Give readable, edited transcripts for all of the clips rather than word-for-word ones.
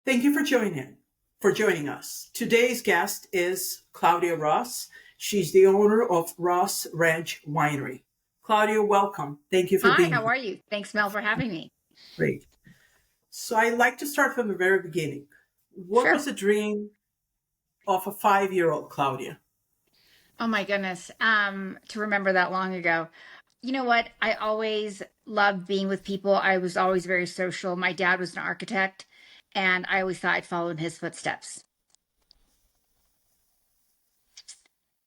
Thank you for joining us. Today's guest is Claudia Ross. She's the owner of Ross Ranch Winery. Claudia, welcome. Thank you for Hi, being how here. are you? Thanks, Mel, for having me. Great. So I'd like to start from the very beginning. What Sure. was the dream of a 5-year-old Claudia? Oh my goodness. To remember that long ago. You know what? I always loved being with people. I was always very social. My dad was an architect, and I always thought I'd follow in his footsteps.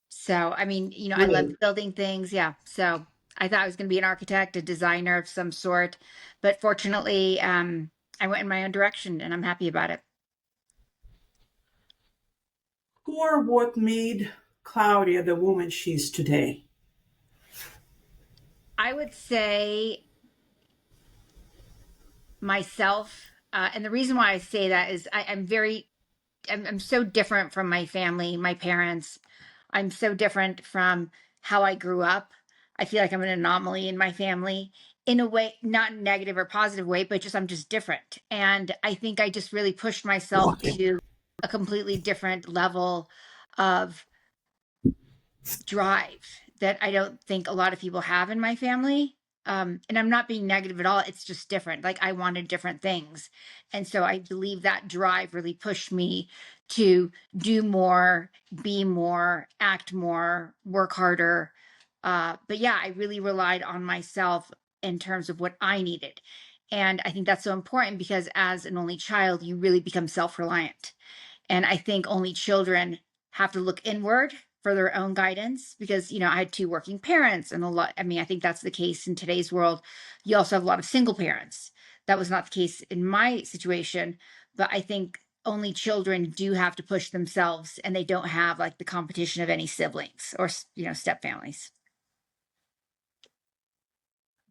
So, I loved Really? building things. Yeah. So I thought I was going to be an architect, a designer of some sort. But fortunately, I went in my own direction, and I'm happy about it. Who or what made Claudia the woman she's today? I would say myself. And the reason why I say that is I'm so different from my family, my parents. I'm so different from how I grew up. I feel like I'm an anomaly in my family in a way, not negative or positive way, but just I'm just different. And I think I just really pushed myself Okay. to a completely different level of drive that I don't think a lot of people have in my family. And I'm not being negative at all. It's just different. Like I wanted different things. And so I believe that drive really pushed me to do more, be more, act more, work harder. But yeah, I really relied on myself in terms of what I needed. And I think that's so important because as an only child, you really become self reliant. And I think only children have to look inward for their own guidance because, I had two working parents and I think that's the case in today's world. You also have a lot of single parents. That was not the case in my situation, but I think only children do have to push themselves and they don't have like the competition of any siblings or, step families.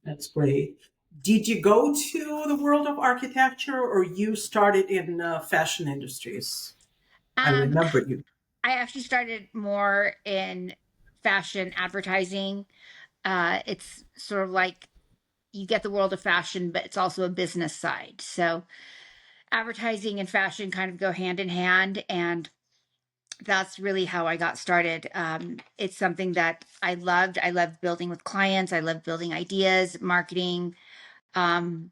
That's great. Did you go to the world of architecture or you started in fashion industries? I Um, remember you. I actually started more in fashion advertising. It's sort of like you get the world of fashion, but it's also a business side. So advertising and fashion kind of go hand in hand. And that's really how I got started. It's something that I loved. I loved building with clients. I loved building ideas, marketing. Um,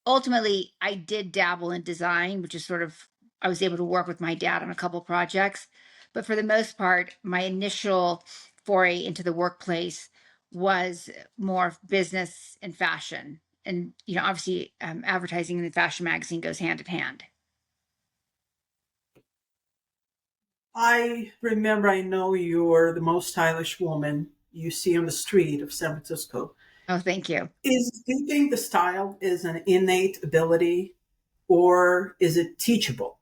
Ultimately, I did dabble in design, which is sort of, I was able to work with my dad on a couple projects. But for the most part, my initial foray into the workplace was more business and fashion. And, obviously, advertising in the fashion magazine goes hand in hand. I know you're the most stylish woman you see on the street of San Francisco. Oh, thank you. Do you think the style is an innate ability or is it teachable?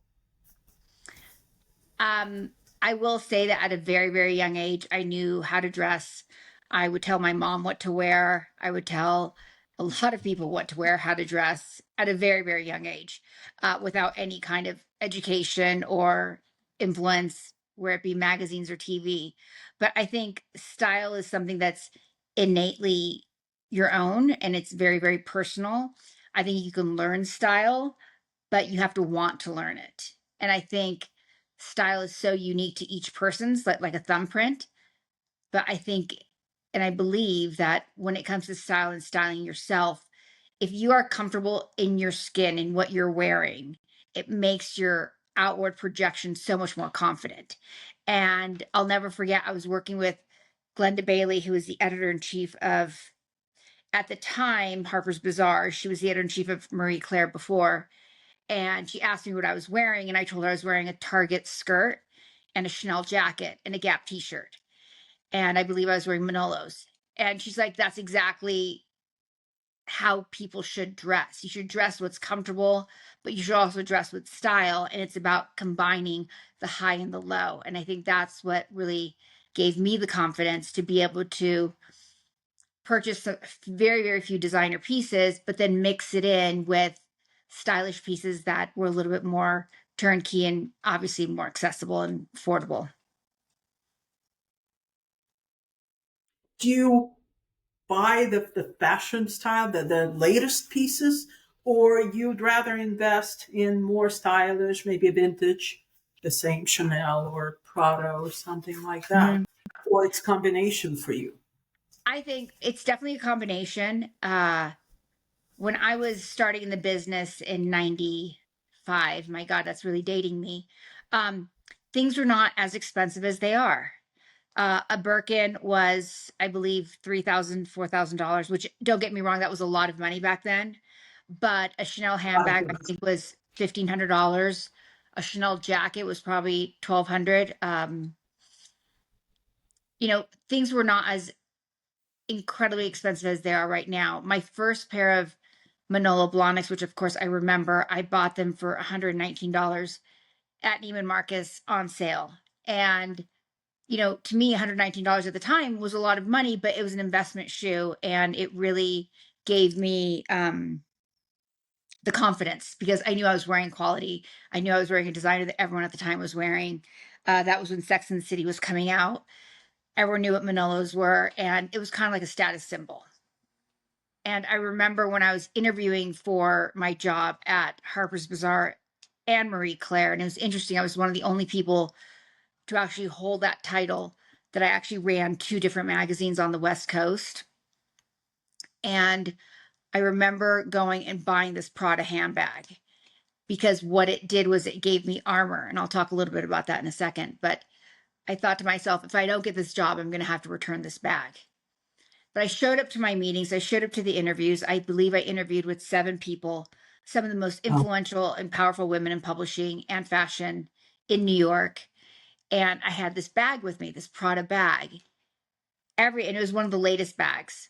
I will say that at a very, very young age, I knew how to dress. I would tell my mom what to wear. I would tell a lot of people what to wear, how to dress at a very, very young age, without any kind of education or influence, where it be magazines or TV. But I think style is something that's innately your own and it's very, very personal. I think you can learn style, but you have to want to learn it. And I think style is so unique to each person's, like a thumbprint. But I think and I believe that when it comes to style and styling yourself, if you are comfortable in your skin and what you're wearing, it makes your outward projection so much more confident. And I'll never forget, I was working with Glenda Bailey, who was the editor in chief of, at the time, Harper's Bazaar. She was the editor in chief of Marie Claire before, and she asked me what I was wearing, and I told her I was wearing a Target skirt and a Chanel jacket and a Gap t-shirt. And I believe I was wearing Manolos. And she's like, that's exactly how people should dress. You should dress what's comfortable, but you should also dress with style. And it's about combining the high and the low. And I think that's what really gave me the confidence to be able to purchase very, very few designer pieces, but then mix it in with stylish pieces that were a little bit more turnkey and obviously more accessible and affordable. Do you buy the fashion style, the latest pieces, or you'd rather invest in more stylish, maybe vintage, the same Chanel or Prada or something like that, Mhm. or it's combination for you? I think it's definitely a combination. When I was starting in the business in 95, my God, that's really dating me. Um, things were not as expensive as they are. A Birkin was, I believe, $3,000, $4,000, which don't get me wrong, that was a lot of money back then. But a Chanel handbag, I think, was $1,500. A Chanel jacket was probably 1,200. Things were not as incredibly expensive as they are right now. My first pair of Manolo Blahniks, which of course I remember, I bought them for $119 at Neiman Marcus on sale. And to me, $119 at the time was a lot of money, but it was an investment shoe, and it really gave me the confidence because I knew I was wearing quality. I knew I was wearing a designer that everyone at the time was wearing. That was when Sex and the City was coming out. Everyone knew what Manolos were, and it was kind of like a status symbol. And I remember when I was interviewing for my job at Harper's Bazaar and Marie Claire, and it was interesting. I was one of the only people to actually hold that title that I actually ran two different magazines on the West Coast. And I remember going and buying this Prada handbag because what it did was it gave me armor. And I'll talk a little bit about that in a second. But I thought to myself, if I don't get this job, I'm going to have to return this bag. But I showed up to my meetings. I showed up to the interviews. I believe I interviewed with 7 people, some of the most Oh, influential and powerful women in publishing and fashion in New York. And I had this bag with me, this Prada bag. And it was one of the latest bags.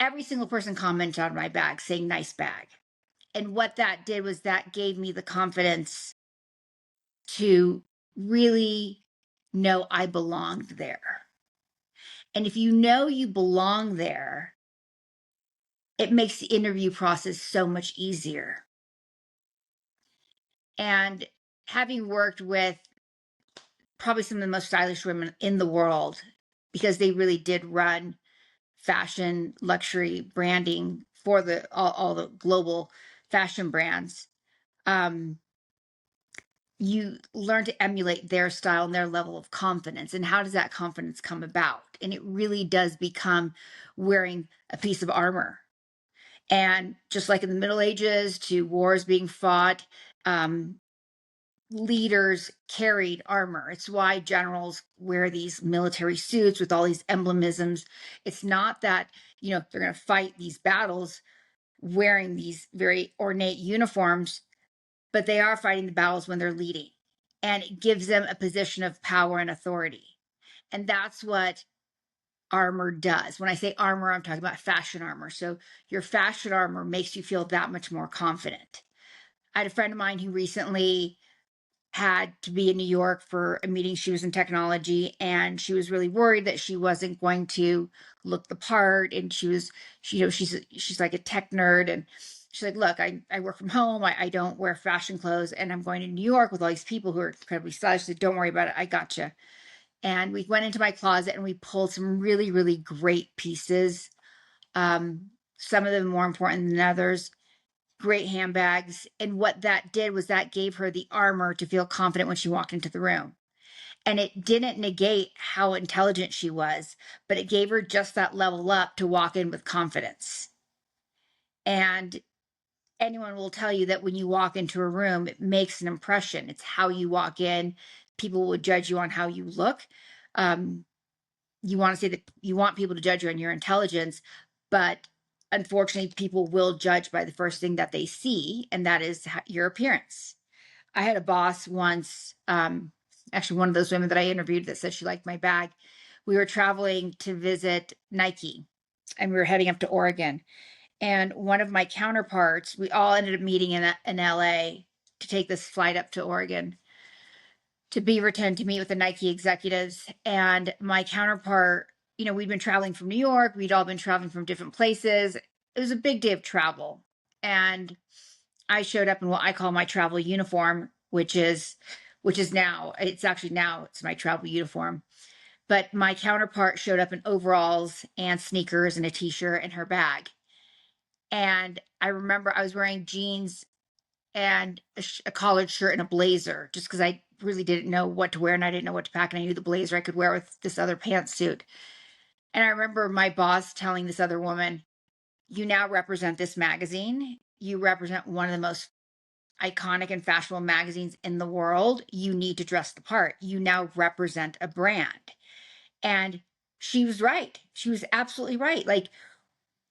Every single person commented on my bag saying nice bag. And what that did was that gave me the confidence to really know I belonged there. And if you know you belong there, it makes the interview process so much easier. And having worked with probably some of the most stylish women in the world, because they really did run fashion, luxury branding for all the global fashion brands, you learn to emulate their style and their level of confidence. And how does that confidence come about? And it really does become wearing a piece of armor. And just like in the Middle Ages, to wars being fought, leaders carried armor. It's why generals wear these military suits with all these emblemisms. It's not that, they're going to fight these battles wearing these very ornate uniforms, but they are fighting the battles when they're leading. And it gives them a position of power and authority. And that's what armor does. When I say armor, I'm talking about fashion armor. So your fashion armor makes you feel that much more confident. I had a friend of mine who recently had to be in New York for a meeting. She was in technology, and she was really worried that she wasn't going to look the part. And she's like a tech nerd, and she's like, look, I work from home. I don't wear fashion clothes, and I'm going to New York with all these people who are incredibly stylish. So don't worry about it. I gotcha. And we went into my closet and we pulled some really, really great pieces. Some of them more important than others, great handbags. And what that did was that gave her the armor to feel confident when she walked into the room. And it didn't negate how intelligent she was, but it gave her just that level up to walk in with confidence. And anyone will tell you that when you walk into a room, it makes an impression. It's how you walk in. People will judge you on how you look. You want to say that you want people to judge you on your intelligence, but unfortunately, people will judge by the first thing that they see, and that is your appearance. I had a boss once, actually, one of those women that I interviewed that said she liked my bag. We were traveling to visit Nike, and we were heading up to Oregon. And one of my counterparts, we all ended up meeting in LA to take this flight up to Oregon to Beaverton to meet with the Nike executives. And my counterpart, we'd been traveling from New York. We'd all been traveling from different places. It was a big day of travel. And I showed up in what I call my travel uniform, which is now, it's my travel uniform. But my counterpart showed up in overalls and sneakers and a t-shirt and her bag. And I remember I was wearing jeans and a collared shirt and a blazer just because I really didn't know what to wear and I didn't know what to pack. And I knew the blazer I could wear with this other pantsuit. And I remember my boss telling this other woman, "You now represent this magazine. You represent one of the most iconic and fashionable magazines in the world. You need to dress the part. You now represent a brand." And she was right. She was absolutely right. Like,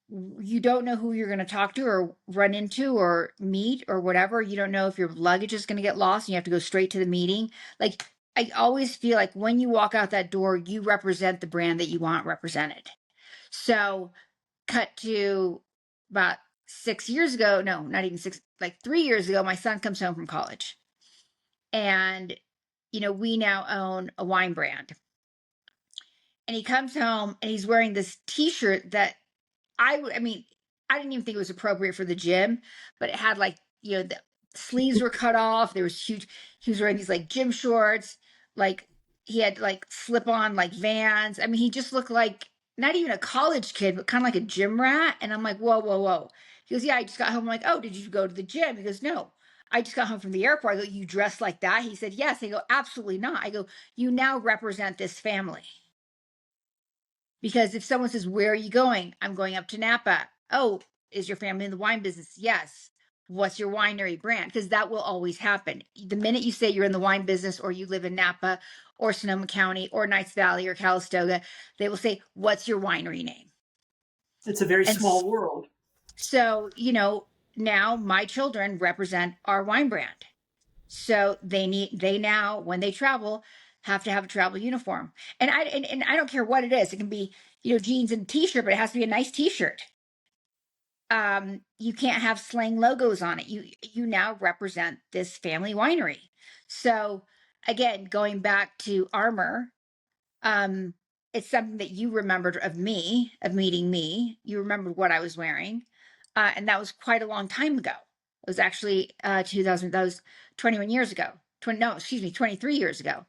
you don't know who you're going to talk to or run into or meet or whatever. You don't know if your luggage is going to get lost and you have to go straight to the meeting. Like, I always feel like when you walk out that door, you represent the brand that you want represented. So, cut to about 6 years ago. No, not even six, like 3 years ago, my son comes home from college. And, we now own a wine brand. And he comes home and he's wearing this t-shirt that I mean, I didn't even think it was appropriate for the gym, but it had like, the sleeves were cut off. There was huge, he was wearing these like gym shorts, like he had like slip on like Vans. I mean, he just looked like not even a college kid, but kind of like a gym rat. And I'm like, whoa, whoa, whoa. He goes, "Yeah, I just got home." I'm like, "Oh, did you go to the gym?" He goes, "No, I just got home from the airport." I go, "You dressed like that?" He said, "Yes." I go, "Absolutely not." I go, "You now represent this family." Because if someone says, "Where are you going?" "I'm going up to Napa." "Oh, is your family in the wine business?" "Yes." "What's your winery brand?" Because that will always happen. The minute you say you're in the wine business or you live in Napa or Sonoma County or Knights Valley or Calistoga, they will say, "What's your winery name?" It's a very And small world. so, now my children represent our wine brand. So they now, when they travel, have to have a travel uniform. And I don't care what it is. It can be, jeans and t-shirt, but it has to be a nice t-shirt. You can't have slang logos on it. You now represent this family winery. So again, going back to armor, um, it's something that you remembered of me, of meeting me. You remembered what I was wearing. And that was quite a long time ago. It was actually 2000, that was 21 years ago. 20, no, excuse me, 23 years ago.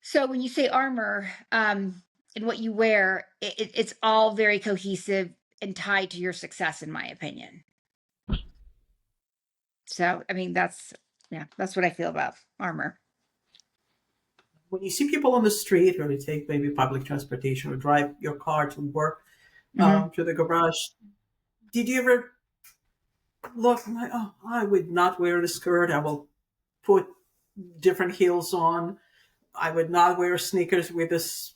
So when you say armor, and what you wear, it's all very cohesive and tied to your success, in my opinion. So, I mean, that's what I feel about armor. When you see people on the street, or you take maybe public transportation, or drive your car to work, Hmm. to the garage, did you ever look like, oh, I would not wear the skirt. I will put different heels on. I would not wear sneakers with this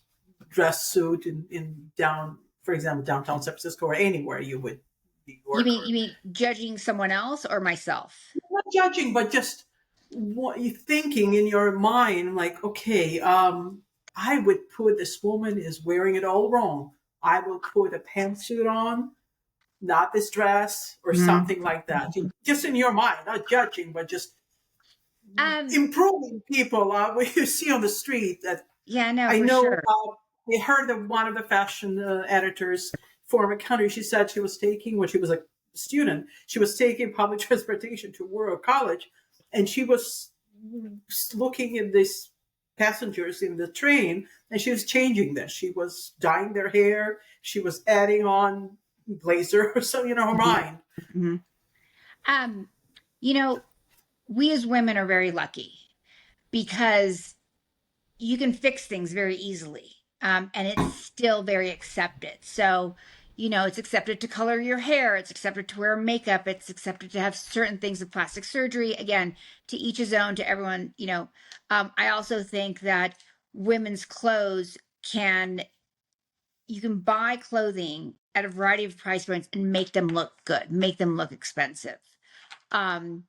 dress suit in down, for example, downtown San Francisco or anywhere you would be You work mean or you mean judging someone else or myself? not judging, but just what you thinking in your mind, like, okay, I would put this woman is wearing it all wrong. I will put a pantsuit on, not this dress, or Mhm. something like that. Just in your mind, not judging, but just Um, improving people what you see on the street. That yeah, no, I for know. sure. I heard that one of the fashion editors, former country, she said she was taking when she was a student, she was taking public transportation to work or college, and she was looking at these passengers in the train, and she was changing this. She was dyeing their hair. She was adding on blazer or so, her Mhm. mind. Mhm. Um, you know, we as women are very lucky because you can fix things very easily. And it's still very accepted. So, it's accepted to color your hair, it's accepted to wear makeup, it's accepted to have certain things of plastic surgery. Again, to each his own, to everyone, I also think that women's clothes you can buy clothing at a variety of price points and make them look good, make them look expensive. Um,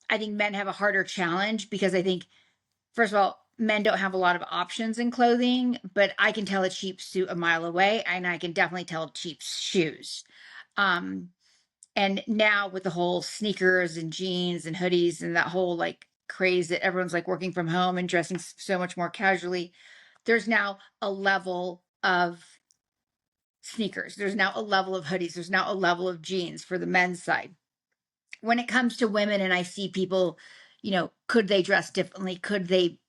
I think men have a harder challenge because I think, first of all, men don't have a lot of options in clothing, but I can tell a cheap suit a mile away, and I can definitely tell cheap shoes. Um, and now with the whole sneakers and jeans and hoodies and that whole like craze that everyone's like working from home and dressing so much more casually, there's now a level of sneakers. There's now a level of hoodies. There's now a level of jeans for the men's side. When it comes to women, and I see people, could they dress differently? Could they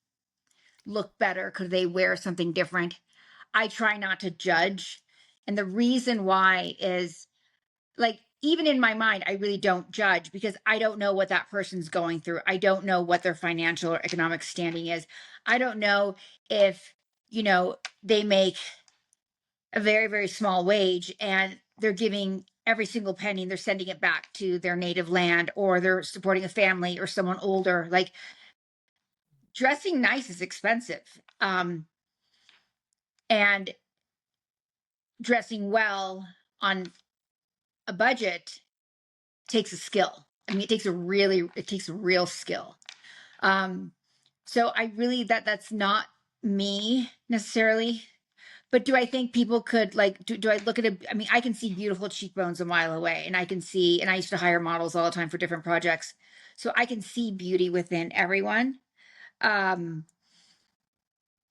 look better? Could they wear something different? I try not to judge. And the reason why is like, even in my mind, I really don't judge because I don't know what that person's going through. I don't know what their financial or economic standing is. I don't know if, they make a very, very small wage and they're giving every single penny and they're sending it back to their native land, or they're supporting a family or someone older. Like, dressing nice is expensive. And dressing well on a budget takes a skill. I mean, it takes a real skill. Um, so I really, that's not me necessarily. But do I think people could, like, do I look at it? I mean, I can see beautiful cheekbones a mile away, and I can see, and I used to hire models all the time for different projects. So I can see beauty within everyone. Um,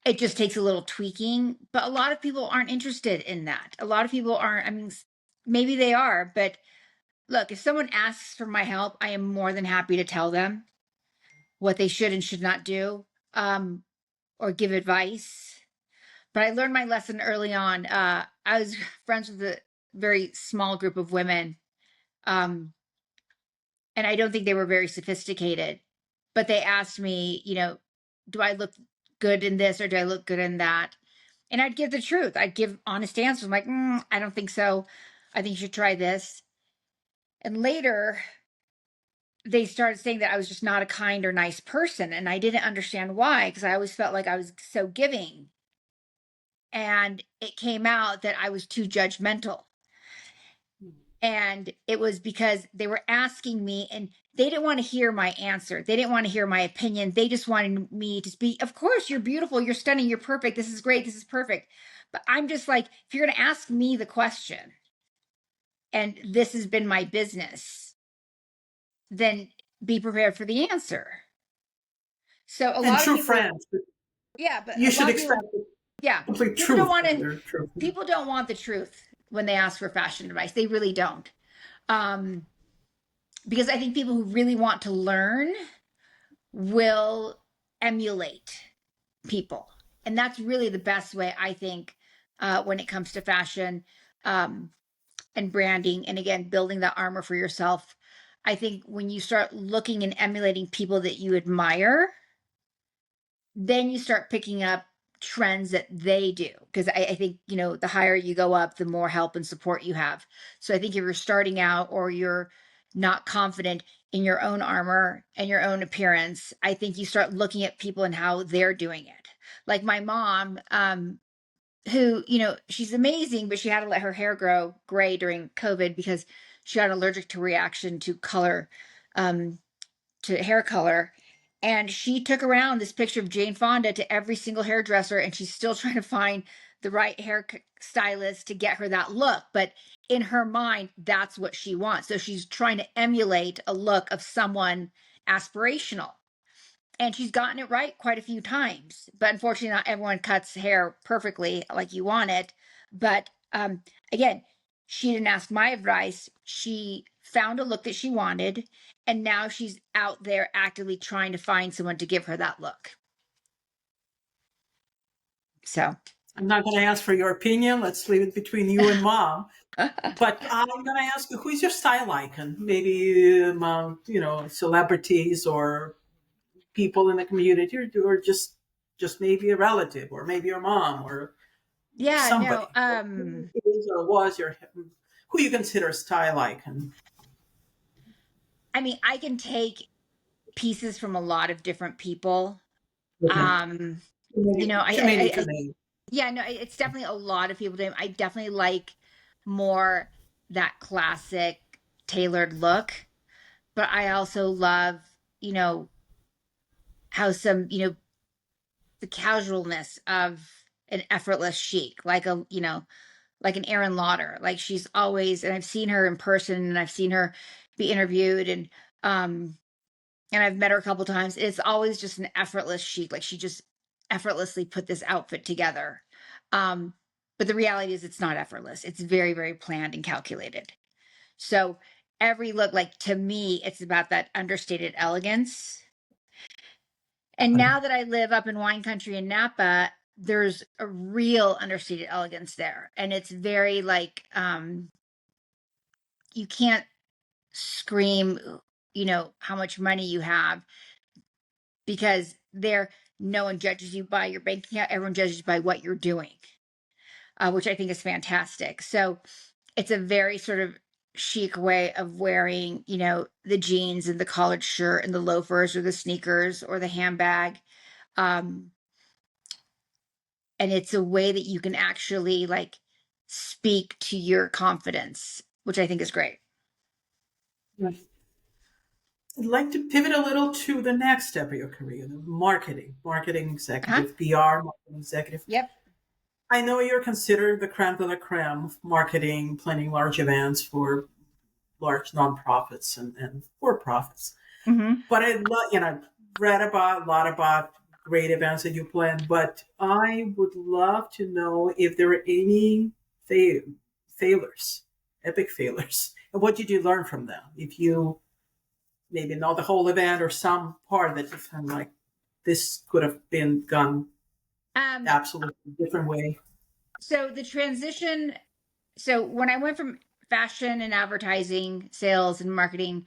it just takes a little tweaking, but a lot of people aren't interested in that. A lot of people aren't, I mean, maybe they are, but look, if someone asks for my help, I am more than happy to tell them what they should and should not do, or give advice. But I learned my lesson early on. I was friends with a very small group of women, um, and I don't think they were very sophisticated. But they asked me, do I look good in this or do I look good in that? And I'd give the truth. I'd give honest answers. I'm like, I don't think so. I think you should try this. And later, they started saying that I was just not a kind or nice person. And I didn't understand why, because I always felt like I was so giving. And it came out that I was too judgmental. And it was because they were asking me and they didn't want to hear my answer. They didn't want to hear my opinion. They just wanted me to speak. Of course, you're beautiful. You're stunning. You're perfect. This is great. This is perfect. But I'm just like, if you're going to ask me the question and this has been my business, then be prepared for the answer. So a And lot of true people, friends, yeah, but you a should lot of expect people, yeah, complete people don't truth want from to, their true friends. people don't want the truth when they ask for fashion advice. They really don't. Um, because I think people who really want to learn will emulate people. And that's really the best way, I think, when it comes to fashion, um, and branding. And again, building that armor for yourself. I think when you start looking and emulating people that you admire, then you start picking up trends that they do. Because I think, the higher you go up, the more help and support you have. So I think if you're starting out or you're not confident in your own armor and your own appearance, I think you start looking at people and how they're doing it. Like my mom, who, she's amazing, but she had to let her hair grow gray during COVID because she had an allergic to reaction to color, to hair color. And she took around this picture of Jane Fonda to every single hairdresser, and she's still trying to find the right hair stylist to get her that look. But in her mind, that's what she wants. So she's trying to emulate a look of someone aspirational. And she's gotten it right quite a few times. But unfortunately, not everyone cuts hair perfectly like you want it. But again, she didn't ask my advice. She found a look that she wanted, and now she's out there actively trying to find someone to give her that look. So, I'm not going to ask for your opinion. Let's leave it between you and mom. But I'm going to ask you, who's your style icon? Maybe among, celebrities or people in the community, or just maybe a relative, or maybe your mom, or yeah, somebody. no, Who is or was your who you consider a style icon? I mean, I can take pieces from a lot of different people. Okay. Too many to I name. Yeah, no, it's definitely a lot of people do. I definitely like more that classic tailored look, but I also love, you know, how some, the casualness of an effortless chic, like like an Erin Lauder. Like she's always, and I've seen her in person and I've seen her be interviewed um and I've met her a couple times. It's always just an effortless chic. Like she just effortlessly put this outfit together. Um, but the reality is it's not effortless. It's very, very planned and calculated. So every look, like to me, it's about that understated elegance. And now that I live up in wine country in Napa, there's a real understated elegance there. And it's very like you can't scream, how much money you have, because no one judges you by your bank account. Everyone judges you by what you're doing, which I think is fantastic. So it's a very sort of chic way of wearing, the jeans and the collared shirt and the loafers or the sneakers or the handbag. Um, and it's a way that you can actually like speak to your confidence, which I think is great. I'd like to pivot a little to the next step of your career, the marketing Uh-huh. executive, PR marketing executive. Yep. I know you're considered the creme de la creme of marketing, planning large events for large nonprofits and for profits. Mm-hmm. But I love, I've read about a lot about great events that you plan, but I would love to know if there are any failures, epic failures, and what did you learn from them? If you maybe not the whole event or some part of it, just kind of like this could have been done Um, absolutely different way. so the transition, so when I went from fashion and advertising, sales and marketing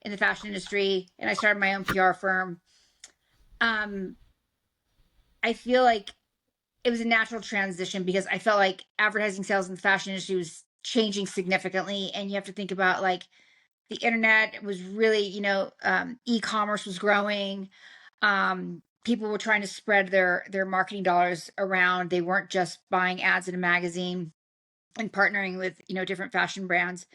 in the fashion industry, and I started my own PR firm, um, I feel like it was a natural transition because I felt like advertising sales in the fashion industry was changing significantly. And you have to think about like the internet was really, e-commerce was growing. People were trying to spread their marketing dollars around. They weren't just buying ads in a magazine and partnering with, different fashion brands.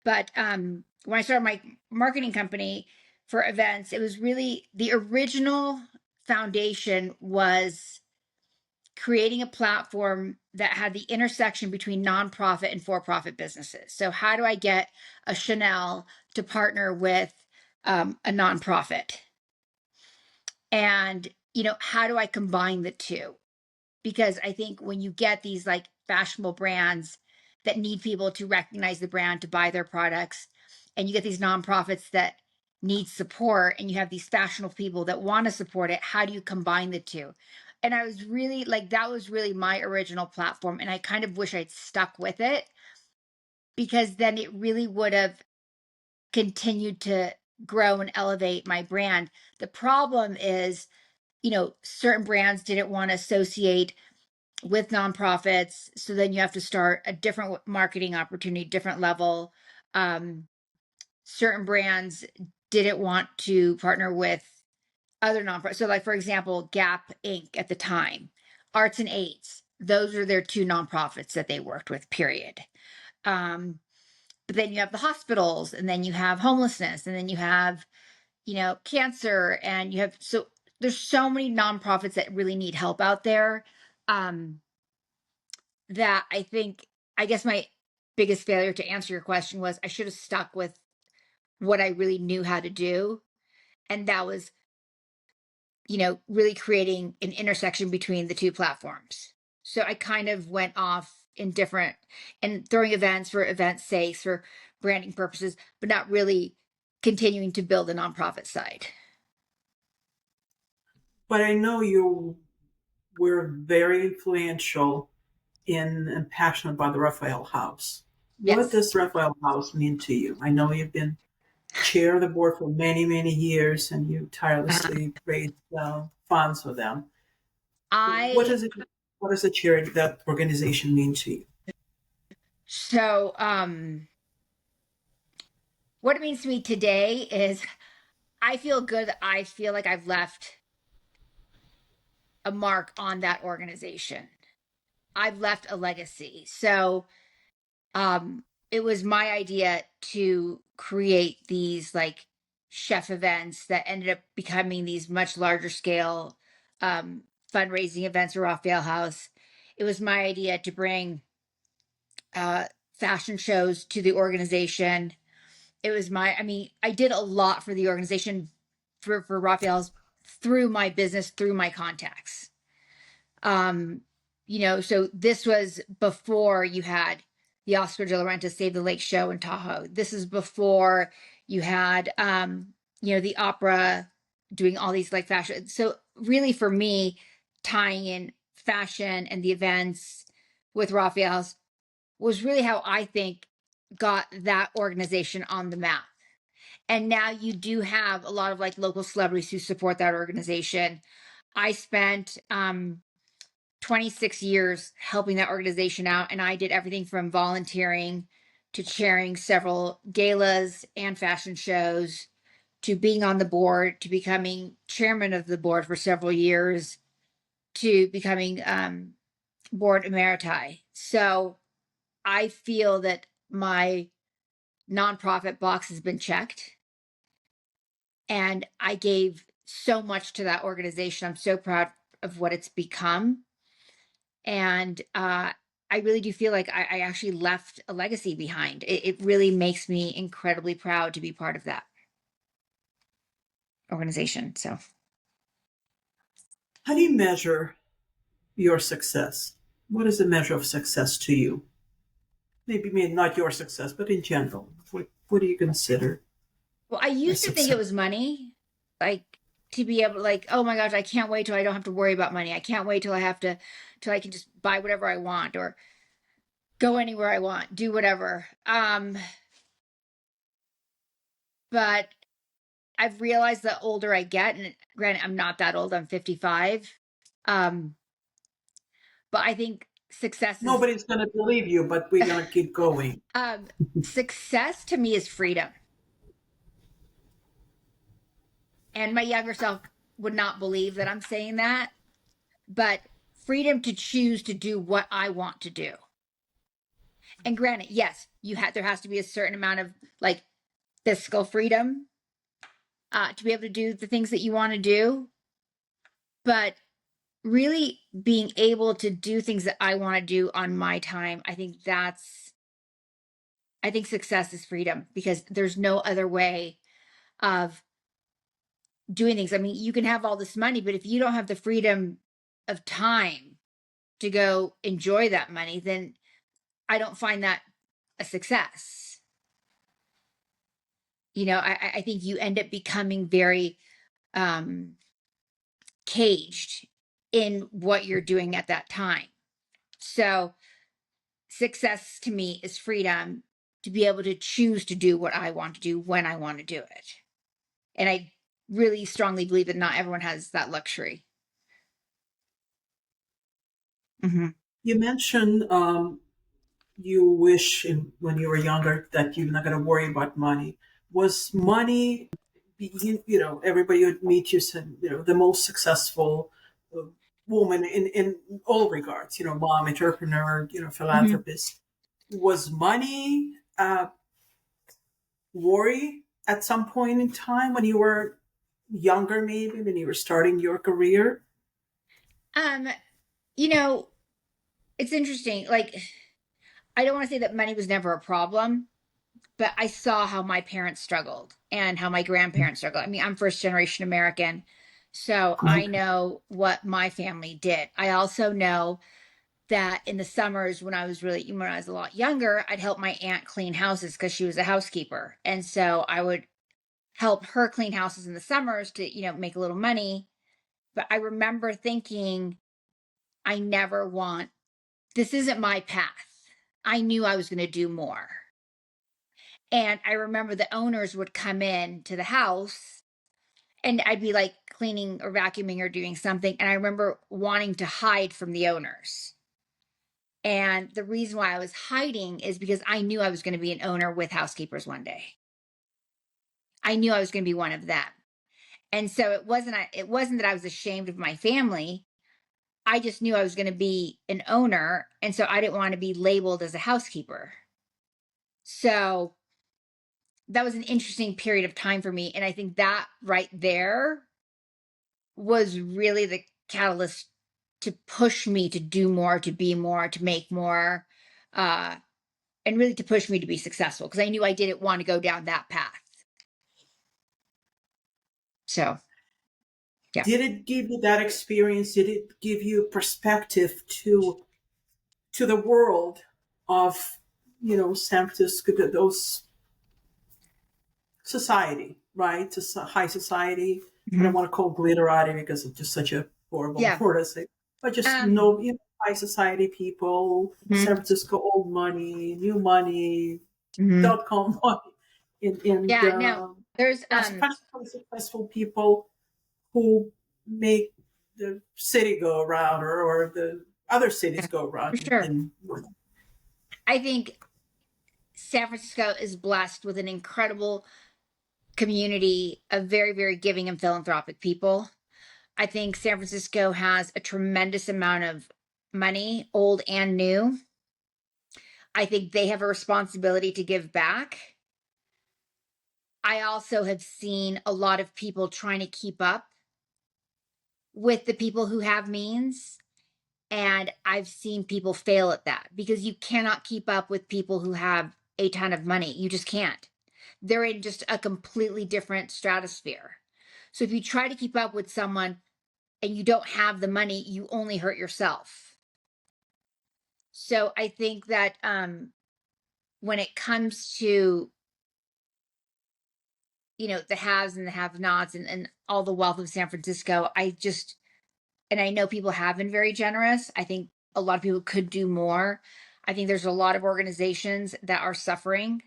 But when I started my marketing company for events, it was really the original foundation was creating a platform that had the intersection between nonprofit and for-profit businesses. So how do I get a Chanel to partner with a nonprofit? And, how do I combine the two? Because I think when you get these like fashionable brands that need people to recognize the brand to buy their products, and you get these nonprofits that need support, and you have these fashionable people that want to support it, how do you combine the two? And I was really like, that was really my original platform. And I kind of wish I'd stuck with it, because then it really would have continued to grow and elevate my brand. The problem is, certain brands didn't want to associate with nonprofits. So then you have to start a different marketing opportunity, different level. Certain brands didn't want to partner with other nonprofits. So, like, for example, Gap Inc. at the time, Arts and AIDS, those are their two nonprofits that they worked with, period. Um, but then you have the hospitals, and then you have homelessness, and then you have, cancer, and you have, so there's so many nonprofits that really need help out there. Um, that I guess my biggest failure to answer your question was I should have stuck with what I really knew how to do. And that was, really creating an intersection between the two platforms. So I kind of went off in different and throwing events for events' sake, for branding purposes, but not really continuing to build the nonprofit side. But I know you were very influential in and passionate about the Rafael House. What Yes. does Rafael House mean to you? I know you've been chair of the board for many, many years, and you tirelessly raised funds for them. What I does it? What does the charity, that organization, mean to you? so what it means to me today is I feel good that I feel like I've left a mark on that organization. I've left a legacy. So it was my idea to create these like chef events that ended up becoming these much larger scale um fundraising events for Rafael House. It was my idea to bring uh fashion shows to the organization. It was I did a lot for the organization for Raphael's through my business, through my contacts. Um, so this was before you had the Oscar de la Renta Save the Lake show in Tahoe. This is before you had the opera doing all these like fashion. So really for me, tying in fashion and the events with Raphael's was really how I think got that organization on the map. And now you do have a lot of like local celebrities who support that organization. I spent 26 years helping that organization out, and I did everything from volunteering to chairing several galas and fashion shows to being on the board to becoming chairman of the board for several years to becoming board emeriti. So I feel that my nonprofit box has been checked, and I gave so much to that organization. I'm so proud of what it's become. And I really do feel like I actually left a legacy behind. It really makes me incredibly proud to be part of that organization. So, How do you measure your success? What is the measure of success to you? Maybe not your success, but in general, what do you consider well, I a used to think it success? was money, like to be able, like, oh my gosh, I can't wait till I don't have to worry about money. I can't wait till till I can just buy whatever I want or go anywhere I want, do whatever. But I've realized the older I get, and granted, I'm not that old, I'm 55. Um, but I think success is Nobody's going to believe you, but we're going to keep going. um, success to me is freedom. And my younger self would not believe that I'm saying that, but freedom to choose to do what I want to do. And granted, yes, there has to be a certain amount of like fiscal freedom to be able to do the things that you want to do, but really being able to do things that I want to do on my time, I think success is freedom because there's no other way of doing things. I mean, you can have all this money, but if you don't have the freedom of time to go enjoy that money, then I don't find that a success. I think you end up becoming very um, caged in what you're doing at that time. So, success to me is freedom to be able to choose to do what I want to do when I want to do it. And I really strongly believe that not everyone has that luxury. Mm-hmm. You mentioned you wish when you were younger that you're not going to worry about money. Was money, everybody would meet you said, the most successful uh, woman in all regards, mom, entrepreneur, Mm-hmm. philanthropist. Was money worry at some point in time when you were younger, maybe when you were starting your career? Um, you know, it's interesting. Like, I don't want to say that money was never a problem, but I saw how my parents struggled and how my grandparents struggled. I mean, I'm first generation American, so I Okay. know what my family did. I also know that in the summers when I was a lot younger, I'd help my aunt clean houses because she was a housekeeper. And so I would help her clean houses in the summers to, make a little money. But I remember thinking, I never want, this isn't my path. I knew I was going to do more. And I remember the owners would come in to the house and I'd be like cleaning or vacuuming or doing something. And I remember wanting to hide from the owners. And the reason why I was hiding is because I knew I was going to be an owner with housekeepers one day. I knew I was going to be one of them. And so it wasn't that I was ashamed of my family. I just knew I was going to be an owner, and so I didn't want to be labeled as a housekeeper. So that was an interesting period of time for me, and I think that right there was really the catalyst to push me to do more, to be more, to make more, uh, and really to push me to be successful because I knew I didn't want to go down that path. So, yeah. Did it give you that experience? Did it give you perspective to the world of San Francisco, those society, right? To high society. I don't Mhm. want to call glitterati because it's just such a horrible Yeah. word to say, but just Um, high society people, mhm. San Francisco, old money, new money. Mhm. .com money. And Yeah, no. There's there are financially successful people who make the city go around, or the other cities go around. for sure. And I think San Francisco is blessed with an incredible community of very, very giving and philanthropic people. I think San Francisco has a tremendous amount of money, old and new. I think they have a responsibility to give back. I also have seen a lot of people trying to keep up with the people who have means. And I've seen people fail at that because you cannot keep up with people who have a ton of money. You just can't. They're in just a completely different stratosphere. So if you try to keep up with someone and you don't have the money, you only hurt yourself. So I think that when it comes to, the haves and the have-nots and all the wealth of San Francisco, and I know people have been very generous. I think a lot of people could do more. I think there's a lot of organizations that are suffering,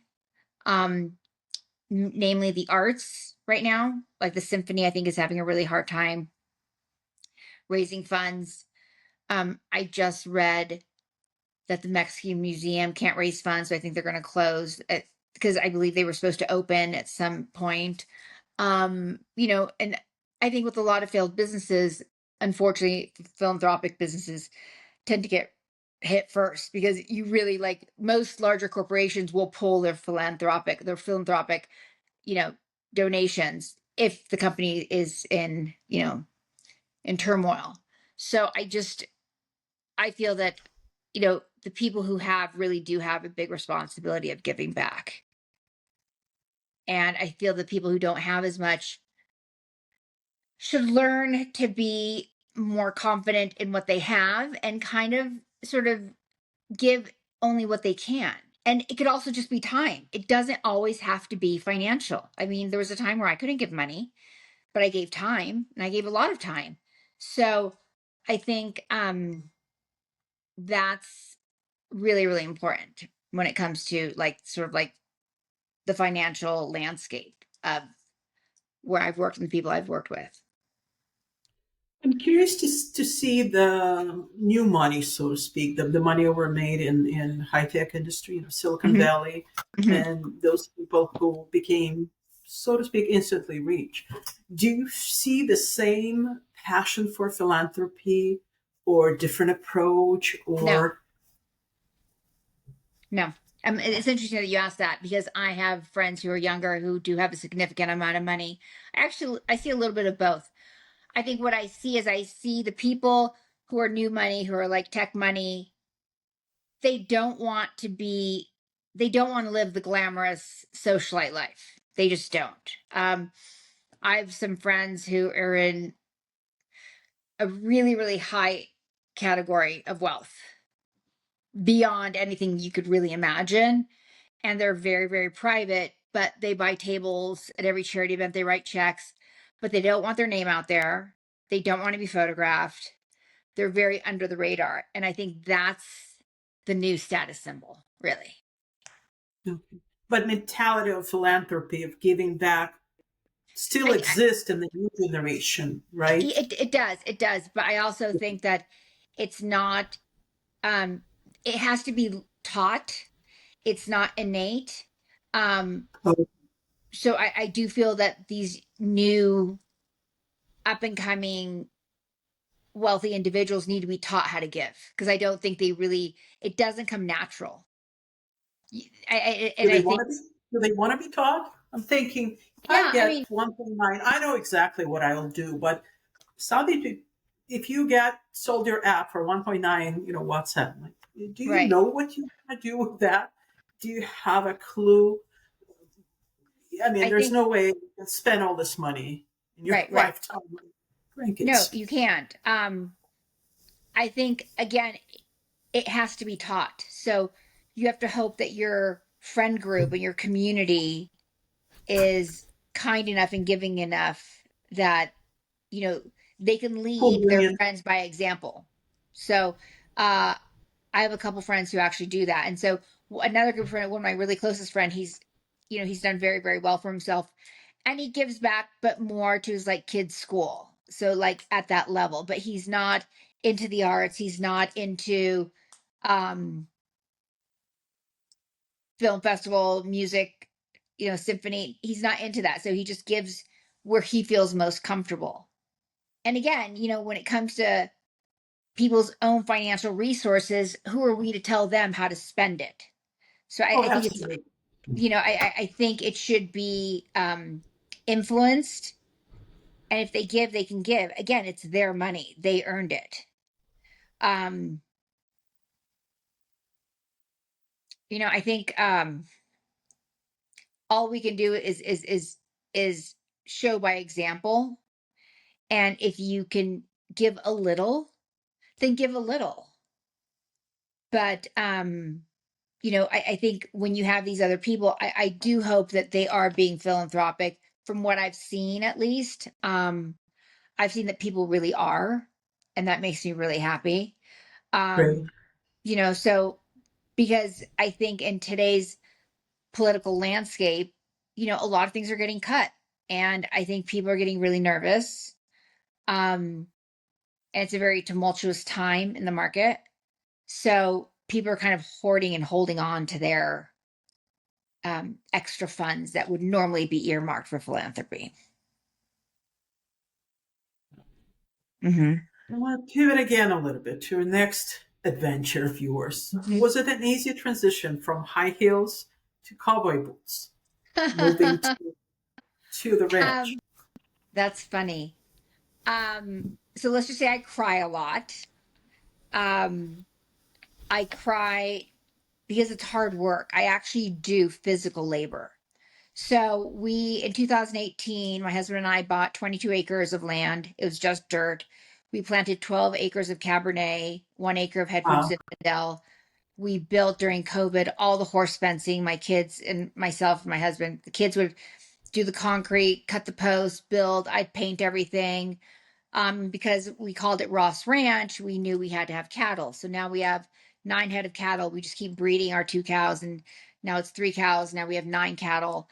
namely the arts right now. Like the symphony, I think, is having a really hard time raising funds. I just read that the Mexican Museum can't raise funds, so I think they're going to close because I believe they were supposed to open at some point. And I think with a lot of failed businesses, unfortunately, philanthropic businesses tend to get hit first because you really, like, most larger corporations will pull their philanthropic, you know, donations if the company is in turmoil. So I feel that, the people who have really do have a big responsibility of giving back. And I feel the people who don't have as much should learn to be more confident in what they have and kind of sort of give only what they can. And it could also just be time. It doesn't always have to be financial. I mean, there was a time where I couldn't give money, but I gave time, and I gave a lot of time. So I think that's really, really important when it comes to, like, sort of like the financial landscape of where I've worked and the people I've worked with. I'm curious to see the new money, so to speak, the money we're made in high tech industry, Silicon Mhm, Valley, mhm. and those people who became, so to speak, instantly rich. Do you see the same passion for philanthropy, or different approach, No, or no. It's interesting that you asked that because I have friends who are younger who do have a significant amount of money. I see a little bit of both. I think what I see is I see the people who are new money, who are like tech money. They don't want to be, they don't want to live the glamorous socialite life. They just don't. I have some friends who are in a really, really high category of wealth beyond anything you could really imagine. And they're very, very private, but they buy tables at every charity event, they write checks, but they don't want their name out there. They don't want to be photographed. They're very under the radar. And I think that's the new status symbol, really. okay. But mentality of philanthropy, of giving back, still I exists in the new generation, right? it does. It does. But I also think that it's not, um, it has to be taught. It's not innate. Um, Oh, so I do feel that these new up and coming wealthy individuals need to be taught how to give because I don't think it doesn't come natural. do And they I want think, to be? Do they want to be taught? I'm thinking, if I yeah, I get mean, 1.9, I know exactly what I'll do. But something, if you get sold your app for 1.9, WhatsApp, like, do you right. know what you want to do with that? Do you have a clue? I mean, I there's think, no way you can spend all this money in your right. lifetime on No, grandkids. you can't. I think, again, it has to be taught. So you have to hope that your friend group and your community is kind enough and giving enough that, you know, they can Pull lead you their in. friends by example. So, I have a couple friends who actually do that. And so another good friend, one of my really closest friend, he's done very, very well for himself, and he gives back, but more to his like kids' school. So like at that level, but he's not into the arts. He's not into um film festival music, symphony. He's not into that. So he just gives where he feels most comfortable. And again, when it comes to people's own financial resources, who are we to tell them how to spend it? So Oh, I think it's, absolutely. I think it should be influenced. And if they give, they can give. Again, it's their money. They earned it. Um, I think all we can do is show by example. And if you can give a little, then give a little. But I think when you have these other people, I do hope that they are being philanthropic. From what I've seen, at least, I've seen that people really are, and that makes me really happy. Great. So because I think in today's political landscape, a lot of things are getting cut, and I think people are getting really nervous. And it's a very tumultuous time in the market. So people are kind of hoarding and holding on to their extra funds that would normally be earmarked for philanthropy. Mm-hmm. I want to pivot again a little bit to your next adventure of yours. Was it an easy transition from high heels to cowboy boots, moving to the ranch? um, that's funny. So let's just say I cry a lot. Um, I cry because it's hard work. I actually do physical labor. So in 2018, my husband and I bought 22 acres of land. It was just dirt. We planted 12 acres of Cabernet, 1 acre of head from Wow. Zinfandel. We built during COVID all the horse fencing. My kids and myself and my husband, the kids would do the concrete, cut the posts, build. I'd paint everything. Because we called it Ross Ranch, we knew we had to have cattle. So now we have 9 head of cattle. We just keep breeding our 2 cows, and now it's 3 cows. Now we have 9 cattle.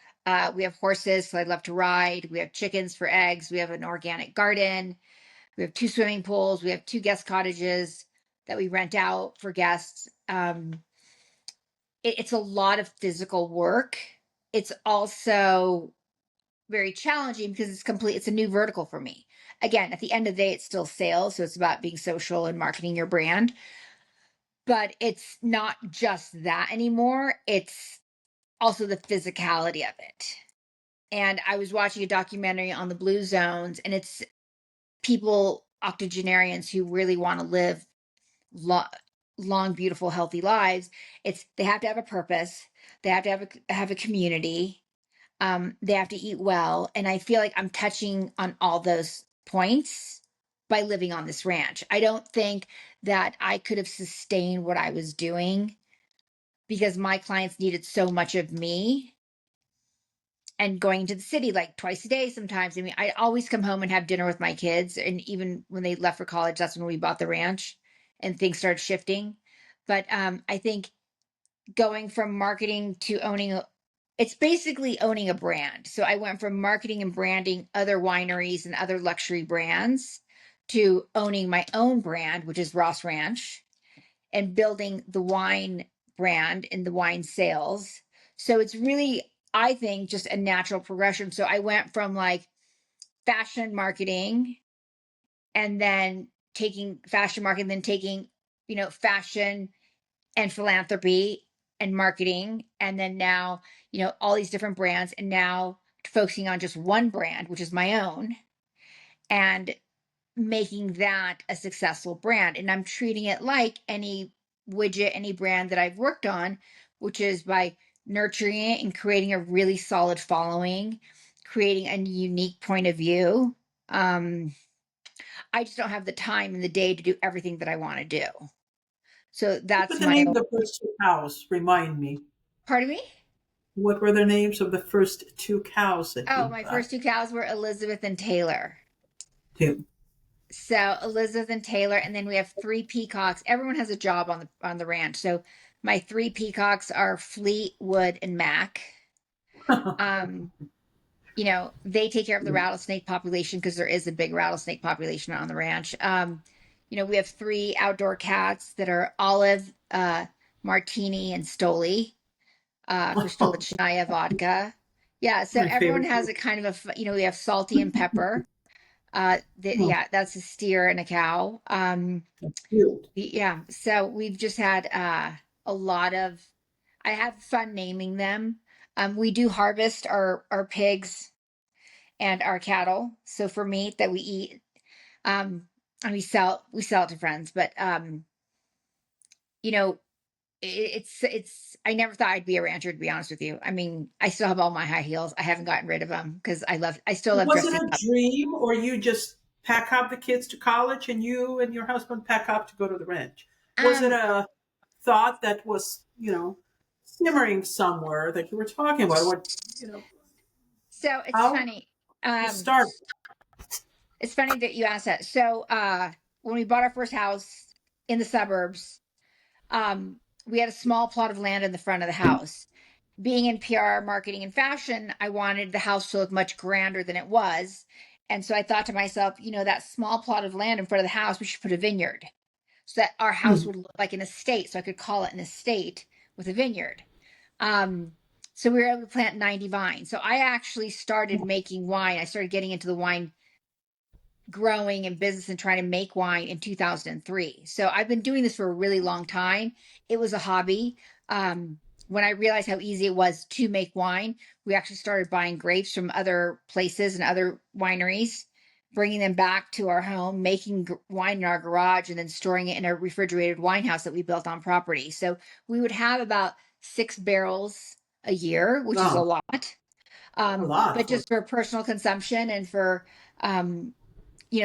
We have horses, so I'd love to ride. We have chickens for eggs. We have an organic garden. We have 2 swimming pools. We have 2 guest cottages that we rent out for guests. It's a lot of physical work. It's also very challenging because it's a new vertical for me. Again, at the end of the day, it's still sales, so it's about being social and marketing your brand. But it's not just that anymore. It's also the physicality of it. And I was watching a documentary on the blue zones, and it's people, octogenarians who really want to live lo- long, beautiful, healthy lives. They have to have a purpose. They have to have a community. They have to eat well. And I feel like I'm touching on all those points by living on this ranch. I don't think that I could have sustained what I was doing because my clients needed so much of me, and going to the city like twice a day sometimes. I mean, I always come home and have dinner with my kids. And even when they left for college, that's when we bought the ranch and things started shifting. But I think going from marketing to it's basically owning a brand. So I went from marketing and branding other wineries and other luxury brands to owning my own brand, which is Ross Ranch, and building the wine brand and the wine sales. So it's really, I think, just a natural progression. So I went from like fashion marketing, and then taking fashion marketing, then taking, fashion and philanthropy and marketing, and then now, all these different brands, and now focusing on just one brand, which is my own, and making that a successful brand. And I'm treating it like any widget, any brand that I've worked on, which is by nurturing it and creating a really solid following, creating a unique point of view. I just don't have the time in the day to do everything that I want to do. So What were that's the my name of own. the first two cows? Remind me. Pardon me? What were the names of the first two cows that Oh, you my got? first 2 cows were Elizabeth and Taylor. Two. So Elizabeth and Taylor, and then we have 3 peacocks. Everyone has a job on the ranch. So My three peacocks are Fleetwood and Mac. Um, they take care of the rattlesnake population because there is a big rattlesnake population on the ranch. We have three outdoor cats that are Olive, Martini, and Stoli, for Stolichnaya vodka. Yeah, so My everyone favorite. has a kind of we have Salty and Pepper. Oh, Yeah, that's a steer and a cow. cute. Yeah, so we've just had a lot of, I have fun naming them. We do harvest our pigs and our cattle. So for meat that we eat, and we sell it to friends. But you know, it's I never thought I'd be a rancher, to be honest with you. I mean, I still have all my high heels. I haven't gotten rid of them because I still love Was it dressing a up. dream, or you just pack up the kids to college and you and your husband pack up to go to the ranch? Was it Um, a thought that was, simmering somewhere that you were talking about? so it's How funny. you Um, start? it's funny that you asked that. So when we bought our first house in the suburbs, we had a small plot of land in the front of the house. Being in PR, marketing, and fashion, I wanted the house to look much grander than it was. And so I thought to myself, that small plot of land in front of the house, we should put a vineyard so that our house Hmm. would look like an estate. So I could call it an estate with a vineyard. Um, so we were able to plant 90 vines. So I actually started making wine. I started getting into the wine growing and business and trying to make wine in 2003. So I've been doing this for a really long time. It was a hobby. Um, when I realized how easy it was to make wine, we actually started buying grapes from other places and other wineries, bringing them back to our home, making wine in our garage, and then storing it in a refrigerated wine house that we built on property. So we would have about 6 barrels a year, which is a Wow, lot. a lot But for just for personal consumption and um,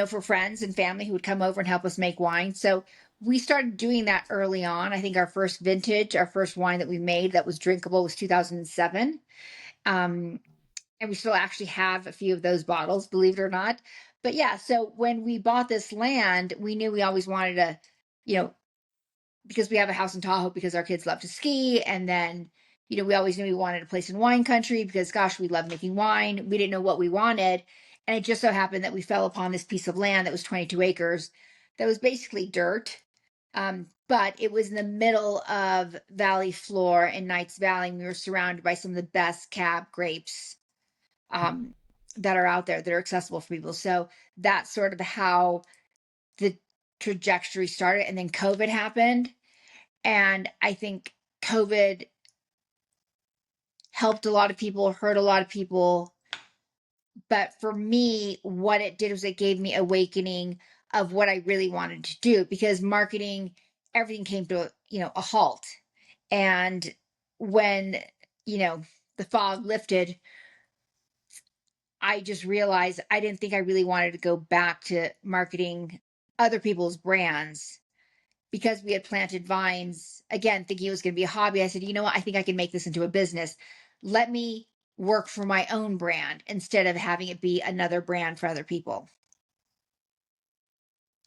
for friends and family who would come over and help us make wine. So we started doing that early on. I think our first vintage, our first wine that we made that was drinkable was 2007. Um, and we still actually have a few of those bottles, believe it or not. But yeah, so when we bought this land, we knew we always wanted to, you know, because we have a house in Tahoe because our kids love to ski. And then, we always knew we wanted a place in wine country because, gosh, we love making wine. We didn't know what we wanted. And it just so happened that we fell upon this piece of land that was 22 acres that was basically dirt. But it was in the middle of Valley Floor in Knights Valley. And we were surrounded by some of the best cab grapes um, that are out there that are accessible for people. So that's sort of how the trajectory started. And then COVID happened. And I think COVID helped a lot of people, hurt a lot of people. But for me, what it did was it gave me awakening of what I really wanted to do because marketing, everything came to a halt. And when, you know, the fog lifted, I just realized I didn't think I really wanted to go back to marketing other people's brands because we had planted vines, again, thinking it was going to be a hobby. I said, you know what? I think I can make this into a business. Let me work for my own brand instead of having it be another brand for other people.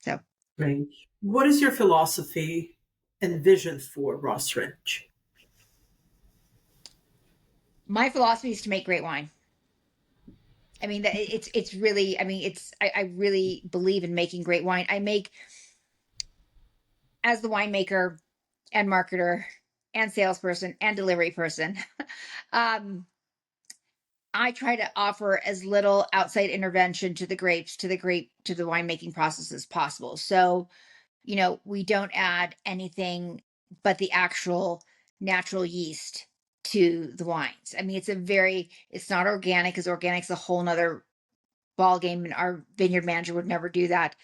So Ranch. What is your philosophy and vision for Ross Ranch? my philosophy is to make great wine. I mean, it's really, I mean, I really believe in making great wine. I make, as the winemaker and marketer and salesperson and delivery person, um, I try to offer as little outside intervention to the grapes, to the winemaking process as possible. So, we don't add anything but the actual natural yeast to the wines. I mean, it's not organic because organic's a whole nother ball game, and our vineyard manager would never do that.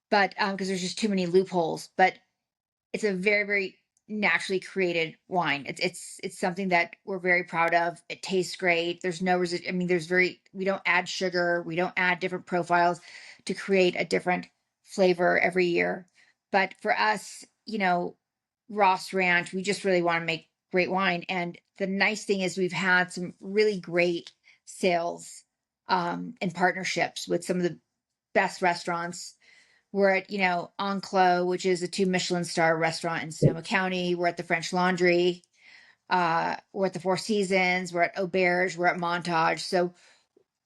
But because there's just too many loopholes. But it's a very, very naturally created wine. It's something that we're very proud of. It tastes great. There's no I mean, we don't add sugar, we don't add different profiles to create a different flavor every year. But for us, Ross Ranch, we just really want to make great wine. And the nice thing is we've had some really great sales and partnerships with some of the best restaurants We're at, Enclos, which is a 2 Michelin star restaurant in Sonoma County. We're at the French Laundry. We're at the Four Seasons. We're at Auberge. We're at Montage. So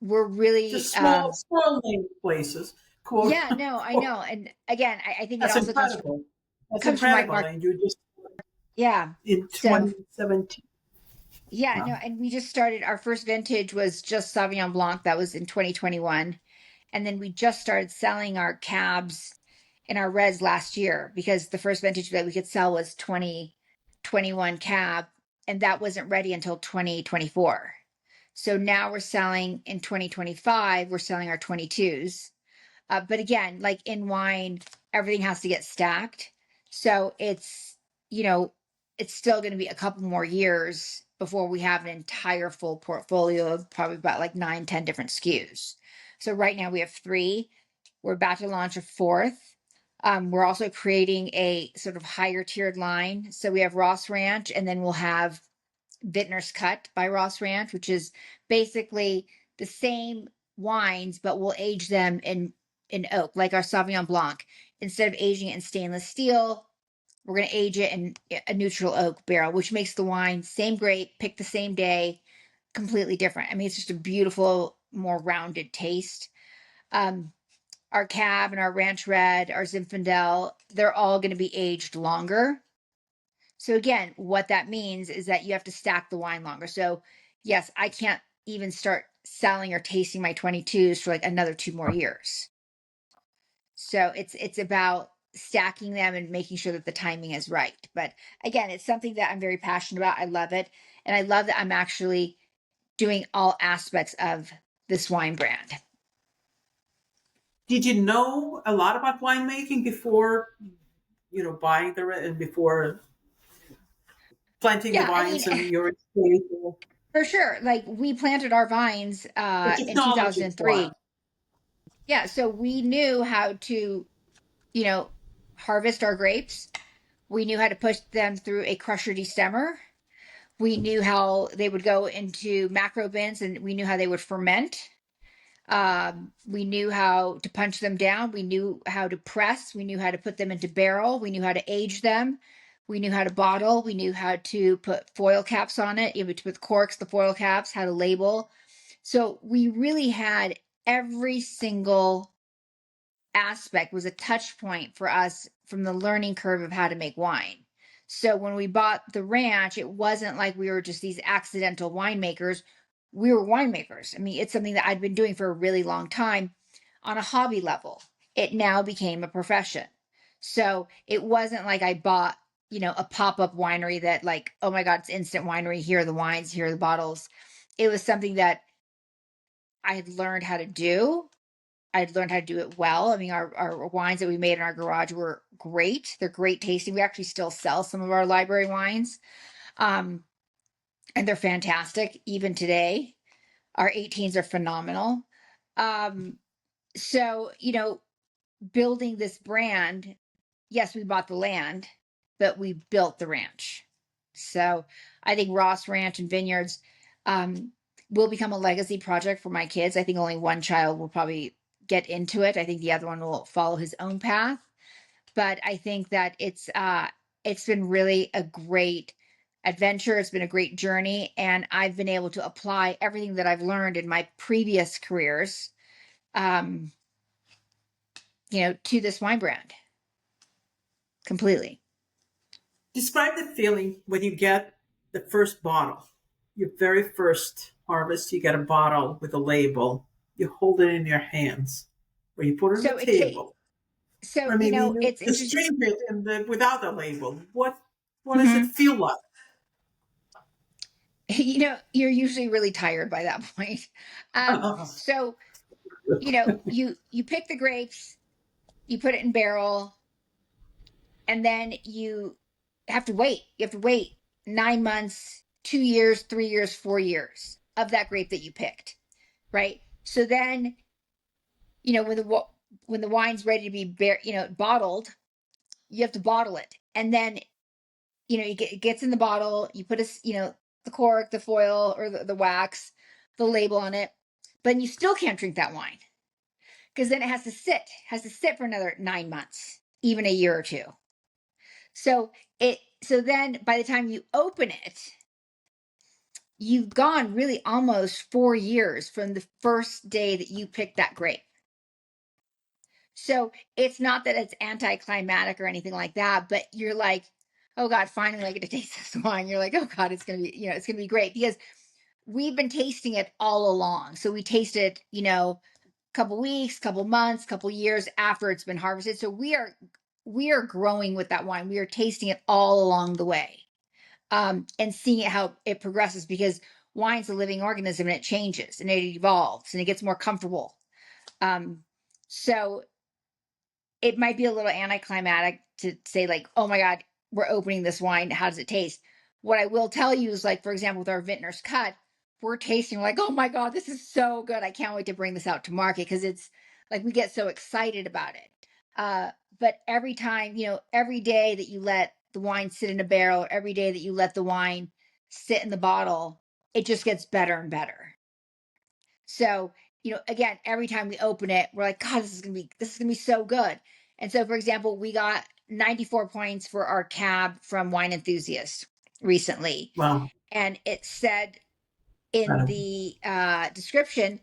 we're really, Just small name places. Quote. yeah, no, I know. And again, I think it That's also comes from incredible. That's comes from my incredible. mark. And you just Yeah. in So 2017. yeah, no, Wow. and we just started our first vintage was just Sauvignon Blanc. That was in 2021. And then we just started selling our cabs and our reds last year because the first vintage that we could sell was 2021 cab, and that wasn't ready until 2024. So now we're selling in 2025, we're selling our 22s. But again, like in wine, everything has to get stacked. So you know, it's still going to be a couple more years before we have an entire full portfolio of probably about like 9, 10 different SKUs. So right now we have three. We're about to launch a fourth. We're also creating a sort of higher tiered line. So we have Ross Ranch, and then we'll have Vintner's Cut by Ross Ranch, which is basically the same wines, but we'll age them in oak, like our Sauvignon Blanc. Instead of aging it in stainless steel, we're going to age it in a neutral oak barrel, which makes the wine same grape, picked the same day, completely different. I mean, it's just a beautiful, more rounded taste. Um, our Cab and our Ranch Red, our Zinfandel, they're all going to be aged longer. So again, what that means is that you have to stack the wine longer. So yes, I can't even start selling or tasting my 22s for like another 2 more years. So it's about stacking them and making sure that the timing is right. But again, it's something that I'm very passionate about. I love it. And I love that I'm actually doing all aspects of this wine brand. Did you know a lot about winemaking before, buying and before planting the Yeah, I mean, vines in your estate? for sure. Like we planted our vines The in technology 2003. part. Yeah, so we knew how to, you know, harvest our grapes. We knew how to push them through a crusher destemmer. We knew how they would go into macro bins, and we knew how they would ferment. We knew how to punch them down. We knew how to press. We knew how to put them into barrel. We knew how to age them. We knew how to bottle. We knew how to put foil caps on it, with corks, the foil caps, how to label. So we really had every single aspect was a touch point for us from the learning curve of how to make wine. So when we bought the ranch, it wasn't like we were just these accidental winemakers. We were winemakers. I mean, it's something that I'd been doing for a really long time on a hobby level. It now became a profession. So it wasn't like I bought, a pop-up winery that like, oh my God, it's instant winery. Here are the wines, here are the bottles. It was something that I had learned how to do. I'd learned how to do it well. I mean, our wines that we made in our garage were great. They're great tasting. We actually still sell some of our library wines, um, and they're fantastic even today. Our 18s are phenomenal. Um, so, building this brand, yes, we bought the land, but we built the ranch. So I think Ross Ranch and Vineyards um, will become a legacy project for my kids. I think only one child will probably get into it. I think the other one will follow his own path. But I think that it's been really a great adventure. It's been a great journey, and I've been able to apply everything that I've learned in my previous careers, um, to this wine brand completely. Describe the feeling when you get the first bottle, your very first harvest. You get a bottle with a label. You hold it in your hands, or you put it on the So it ca- table, so or maybe you it's just interesting. drink it without a label. What does it Mhm. feel like? You're usually really tired by that point. So you pick the grapes, you put it in barrel, and then you have to wait. You have to wait 9 months, 2 years, 3 years, 4 years of that grape that you picked, right? So then when the wine's ready to be bottled, you have to bottle it, and then it gets in the bottle. You put the cork, the foil, or the wax, the label on it, but you still can't drink that wine. because then it has to sit for another 9 months, even a year or two. So then by the time you open it, you've gone really almost 4 years from the first day that you picked that grape. So it's not that it's anticlimactic or anything like that, but you're like, oh God, finally I get to taste this wine. You're like, oh God, it's gonna be, it's gonna be great, because we've been tasting it all along. So we taste it, couple weeks, couple months, couple years after it's been harvested. So we are growing with that wine. We are tasting it all along the way, and seeing it, how it progresses, because wine's a living organism and it changes and it evolves and it gets more comfortable. So it might be a little anticlimactic to say, like, oh my God, we're opening this wine. How does it taste? What I will tell you is, like, for example, with our Vintner's Cut, we're tasting like, oh my God, this is so good. I can't wait to bring this out to market, because it's like we get so excited about it. But every time, every day that you let the wine sit in a barrel, or every day that you let the wine sit in the bottle, it just gets better and better. So, again, every time we open it, we're like, God, this is gonna be so good. And so, for example, we got 94 points for our cab from Wine Enthusiast recently. Wow. And it said in the description,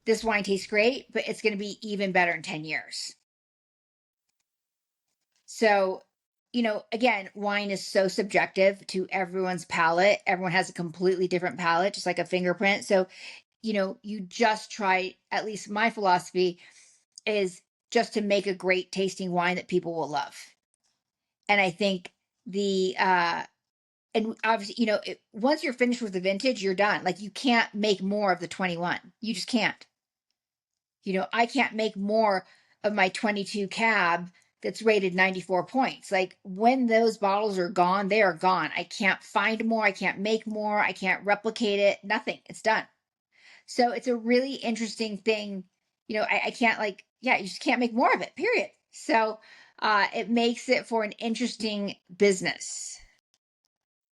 this wine tastes great, but it's going to be even better in 10 years. So, again, wine is so subjective to everyone's palate. Everyone has a completely different palate, just like a fingerprint. So, you just try, at least my philosophy is just to make a great tasting wine that people will love. And I think and obviously, once you're finished with the vintage, you're done. Like, you can't make more of the 21. You just can't. I can't make more of my 22 cab that's rated 94 points. Like, when those bottles are gone, they are gone. I can't find more. I can't make more. I can't replicate it. Nothing. It's done. So it's a really interesting thing. I can't, like, yeah, you just can't make more of it, period. So it makes it for an interesting business,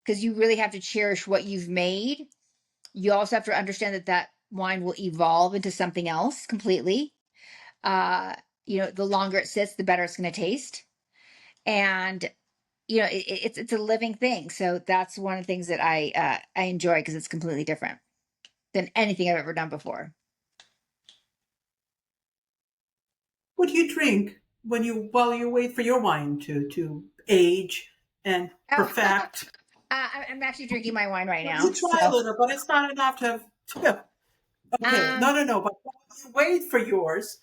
because you really have to cherish what you've made. You also have to understand that wine will evolve into something else completely. The longer it sits, the better it's going to taste. And, it's a living thing. So that's one of the things that I enjoy, because it's completely different than anything I've ever done before. What do you drink while you wait for your wine to age and perfect? I'm actually drinking my wine right You now. try a So, little, but it's not enough to have. Okay, um, no. But while you wait for yours,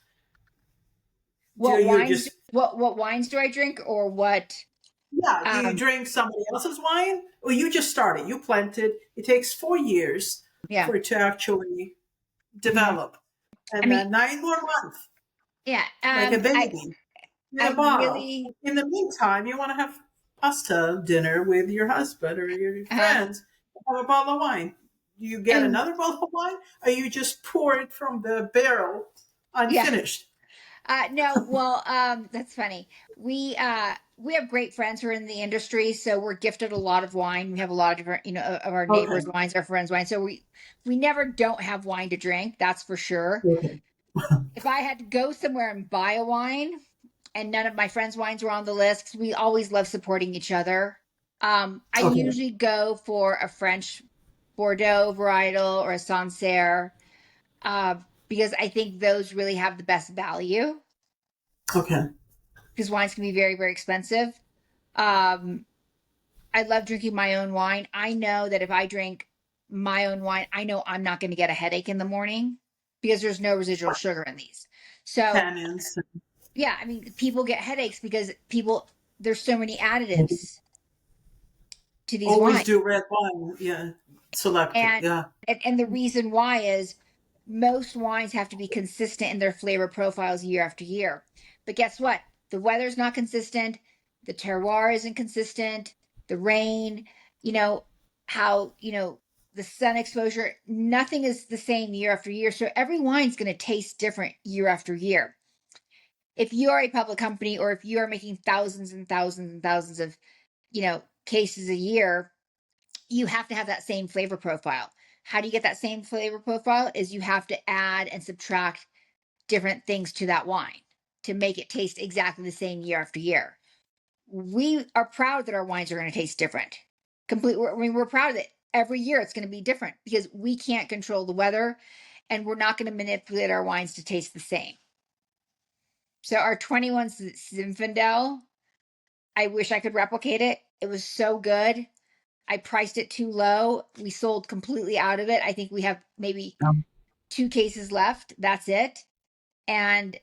do what you wines? just What wines do I drink, or what? yeah? Do you Um, drink somebody else's wine, or you just started? You planted. It takes 4 years yeah. for it to actually Mhm. develop, I and mean, then 9 more months, yeah. like a I baby in I a bottle. really. In the meantime, you want to have pasta dinner with your husband or your Uh, friends. Have a bottle of wine. Do you I get mean, another bottle of wine, or you just pour it from the barrel yeah. unfinished? No, well, that's funny. We have great friends who are in the industry, so we're gifted a lot of wine. We have a lot of different, of our neighbors' Okay. wines, our friends' wines. So we never don't have wine to drink. That's for sure. Okay. If I had to go somewhere and buy a wine, and none of my friends' wines were on the list, 'cause we always love supporting each other. I Okay. usually go for a French Bordeaux varietal or a Sancerre, uh, because I think those really have the best value, Okay. because wines can be very, very expensive. Um, I love drinking my own wine. I know that if I drink my own wine, I know I'm not going to get a headache in the morning, because there's no residual sugar in these. So, Tannins. yeah, I mean, people get headaches because there's so many additives to these Always wines. do red wine. Yeah. Selected. And, Yeah. and the reason why is most wines have to be consistent in their flavor profiles year after year. But guess what? The weather's not consistent, the terroir isn't consistent, the rain, you know, how, the sun exposure, nothing is the same year after year. So every wine's going to taste different year after year. If you are a public company, or if you are making thousands and thousands and thousands of, cases a year, you have to have that same flavor profile. How do you get that same flavor profile? Is you have to add and subtract different things to that wine to make it taste exactly the same year after year. We are proud that our wines are going to taste different. We're proud that every year it's going to be different because we can't control the weather and we're not going to manipulate our wines to taste the same. So our 21 Zinfandel, I wish I could replicate it. It was so good. I priced it too low. We sold completely out of it. I think we have maybe 2 cases left. That's it. And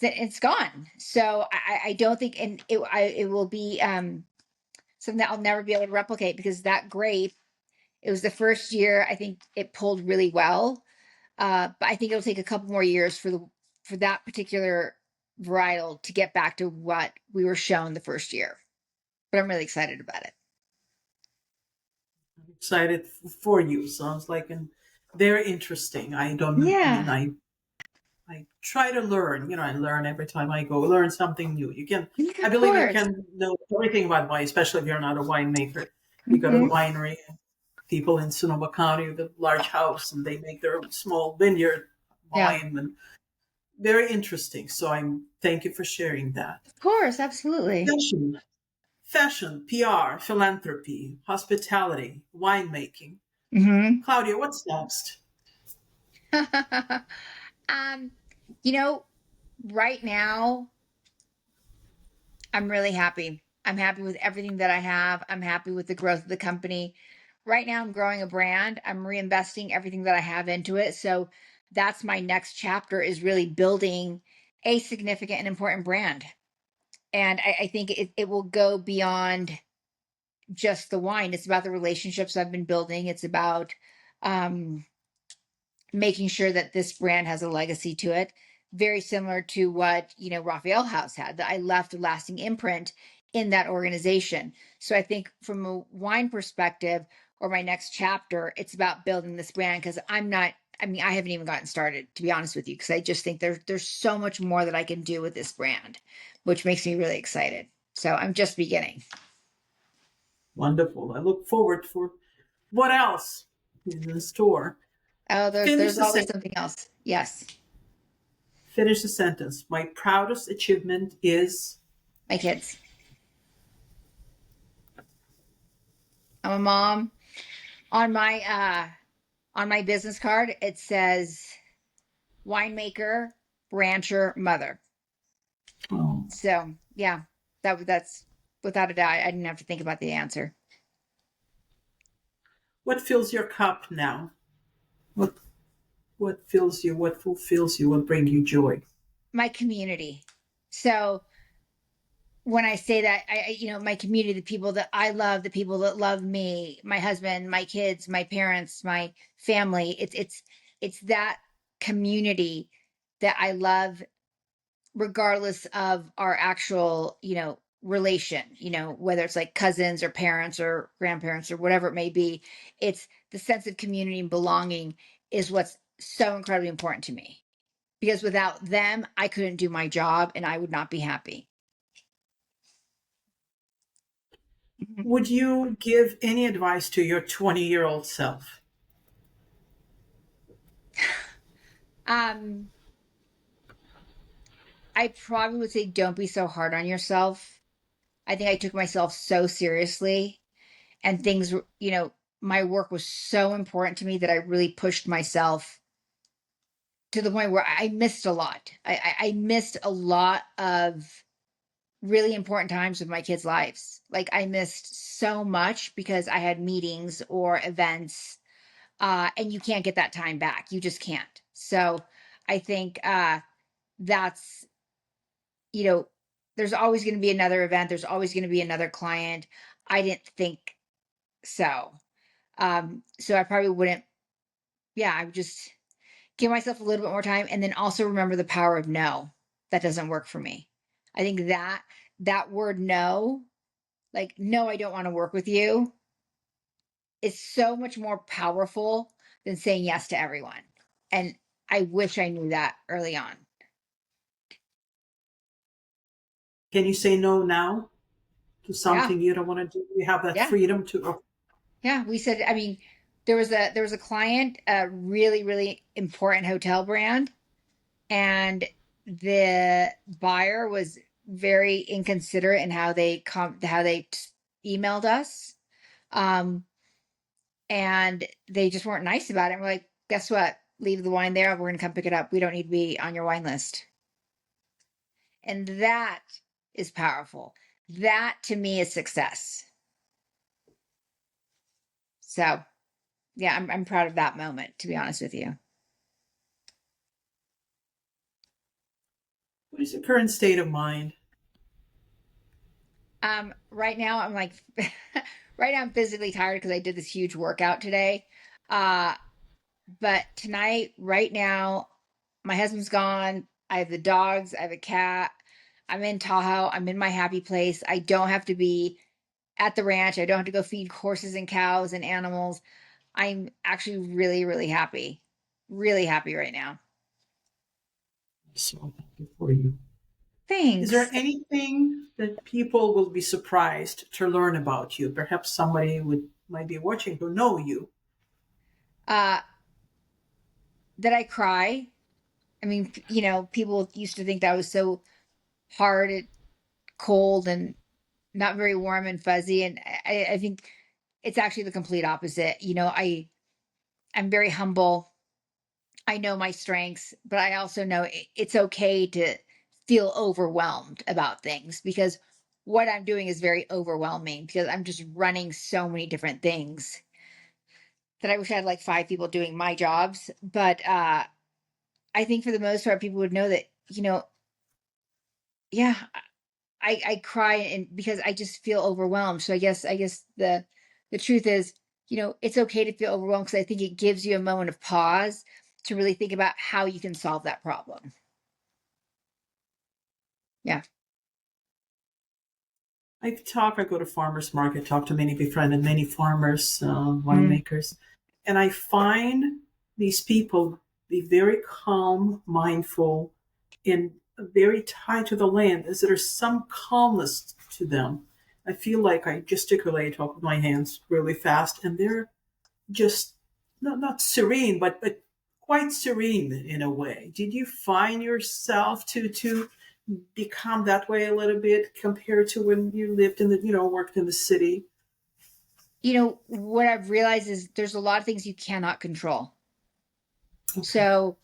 it's gone. So I don't think, and it will be something that I'll never be able to replicate because that grape, it was the first year. I think it pulled really well. But I think it'll take a couple more years for that particular varietal to get back to what we were shown the first year. But I'm really excited about it. I'm excited for you. Sounds like very interesting. I don't. I mean, Yeah. I try to learn. I learn every time I go. Learn something new. I Of believe you course. can know everything about wine, especially if you're not a winemaker. You go to the Hmm. winery. People in Sonoma County with a large house, and they make their small vineyard Yeah. wine, and very interesting. So thank you for sharing that. Of course. Absolutely. Fashion, PR, philanthropy, hospitality, winemaking. Hmm. Claudia, what's next? um, you know, right now, I'm really happy. I'm happy with everything that I have. I'm happy with the growth of the company. Right now, I'm growing a brand. I'm reinvesting everything that I have into it. So that's my next chapter is really building a significant and important brand. And I think it will go beyond just the wine. It's about the relationships I've been building. It's about um, making sure that this brand has a legacy to it, very similar to what Rafael House had. That I left a lasting imprint in that organization. So I think from a wine perspective, or my next chapter, it's about building this brand because I'm not. I mean, I haven't even gotten started, to be honest with you, because I just think there's so much more that I can do with this brand, which makes me really excited. So I'm just beginning. Wonderful. I look forward for what else is in store. Oh, Finish there's the always sentence. something else. Yes, Finish the sentence. My proudest achievement is. my kids. I'm a mom. On my business card, it says winemaker, rancher, mother. Oh, So yeah, that's without a doubt. I didn't have to think about the answer. what fills your cup now? What what fills you? What fulfills you? What brings you joy? My community. So when I say that, my community, the people that I love, the people that love me, my husband, my kids, my parents, my family. It's that community that I love regardless of our actual, relation, whether it's like cousins or parents or grandparents or whatever it may be. It's the sense of community and belonging is what's so incredibly important to me because without them, I couldn't do my job and I would not be happy. Mhm. Would you give any advice to your 20-year-old self? Um, I probably would say don't be so hard on yourself. I think I took myself so seriously and my work was so important to me that I really pushed myself to the point where I missed a lot. I missed a lot of really important times of my kids' lives. Like I missed so much because I had meetings or events, and you can't get that time back. You just can't. So I think that's you know, there's always going to be another event. There's always going to be another client. I didn't think so. So I probably wouldn't. Yeah, I would just give myself a little bit more time and then also remember the power of no. That doesn't work for me. I think that word no, like no, I don't want to work with you, is so much more powerful than saying yes to everyone. And I wish I knew that early on. Can you say no now to Yeah. something you don't want to do? You have that Yeah. freedom to. Oh, Yeah. We said, I mean, there was a client, a really, really important hotel brand. and the buyer was very inconsiderate in how they emailed us. Um, and they just weren't nice about it. And we're like, guess what? Leave the wine there. We're going to come pick it up. We don't need to be on your wine list. And that is powerful. That to me is success. So, yeah, I'm proud of that moment, to be honest with you. What is your current state of mind? Right now I'm like right now I'm physically tired because I did this huge workout today. Uh, but tonight, right now, my husband's gone. I have the dogs, I have a cat. I'm in Tahoe. I'm in my happy place. I don't have to be at the ranch. I don't have to go feed horses and cows and animals. I'm actually really, really happy. Really happy right now. So happy for you. Is there Thanks. anything that people will be surprised to learn about you? Perhaps somebody would might be watching who know you. Uh, that I cry. I mean, people used to think that I was so hard and cold and not very warm and fuzzy. And I think it's actually the complete opposite. I'm very humble. I know my strengths, but I also know it's okay to feel overwhelmed about things because what I'm doing is very overwhelming because I'm just running so many different things that I wish I had like five people doing my jobs. But I think for the most part, people would know that, yeah, I cry and because I just feel overwhelmed. So I guess the truth is, it's okay to feel overwhelmed because I think it gives you a moment of pause to really think about how you can solve that problem. Yeah. I go to farmers market, talk to many, befriended many farmers, Mm. winemakers, and I find these people be very calm, mindful, and very tied to the land. Is there some calmness to them? I feel like I gesticulate, talk with my hands really fast, and they're just not serene, but quite serene in a way. Did you find yourself to become that way a little bit compared to when you lived in the worked in the city? What I've realized is there's a lot of things you cannot control. Okay. So,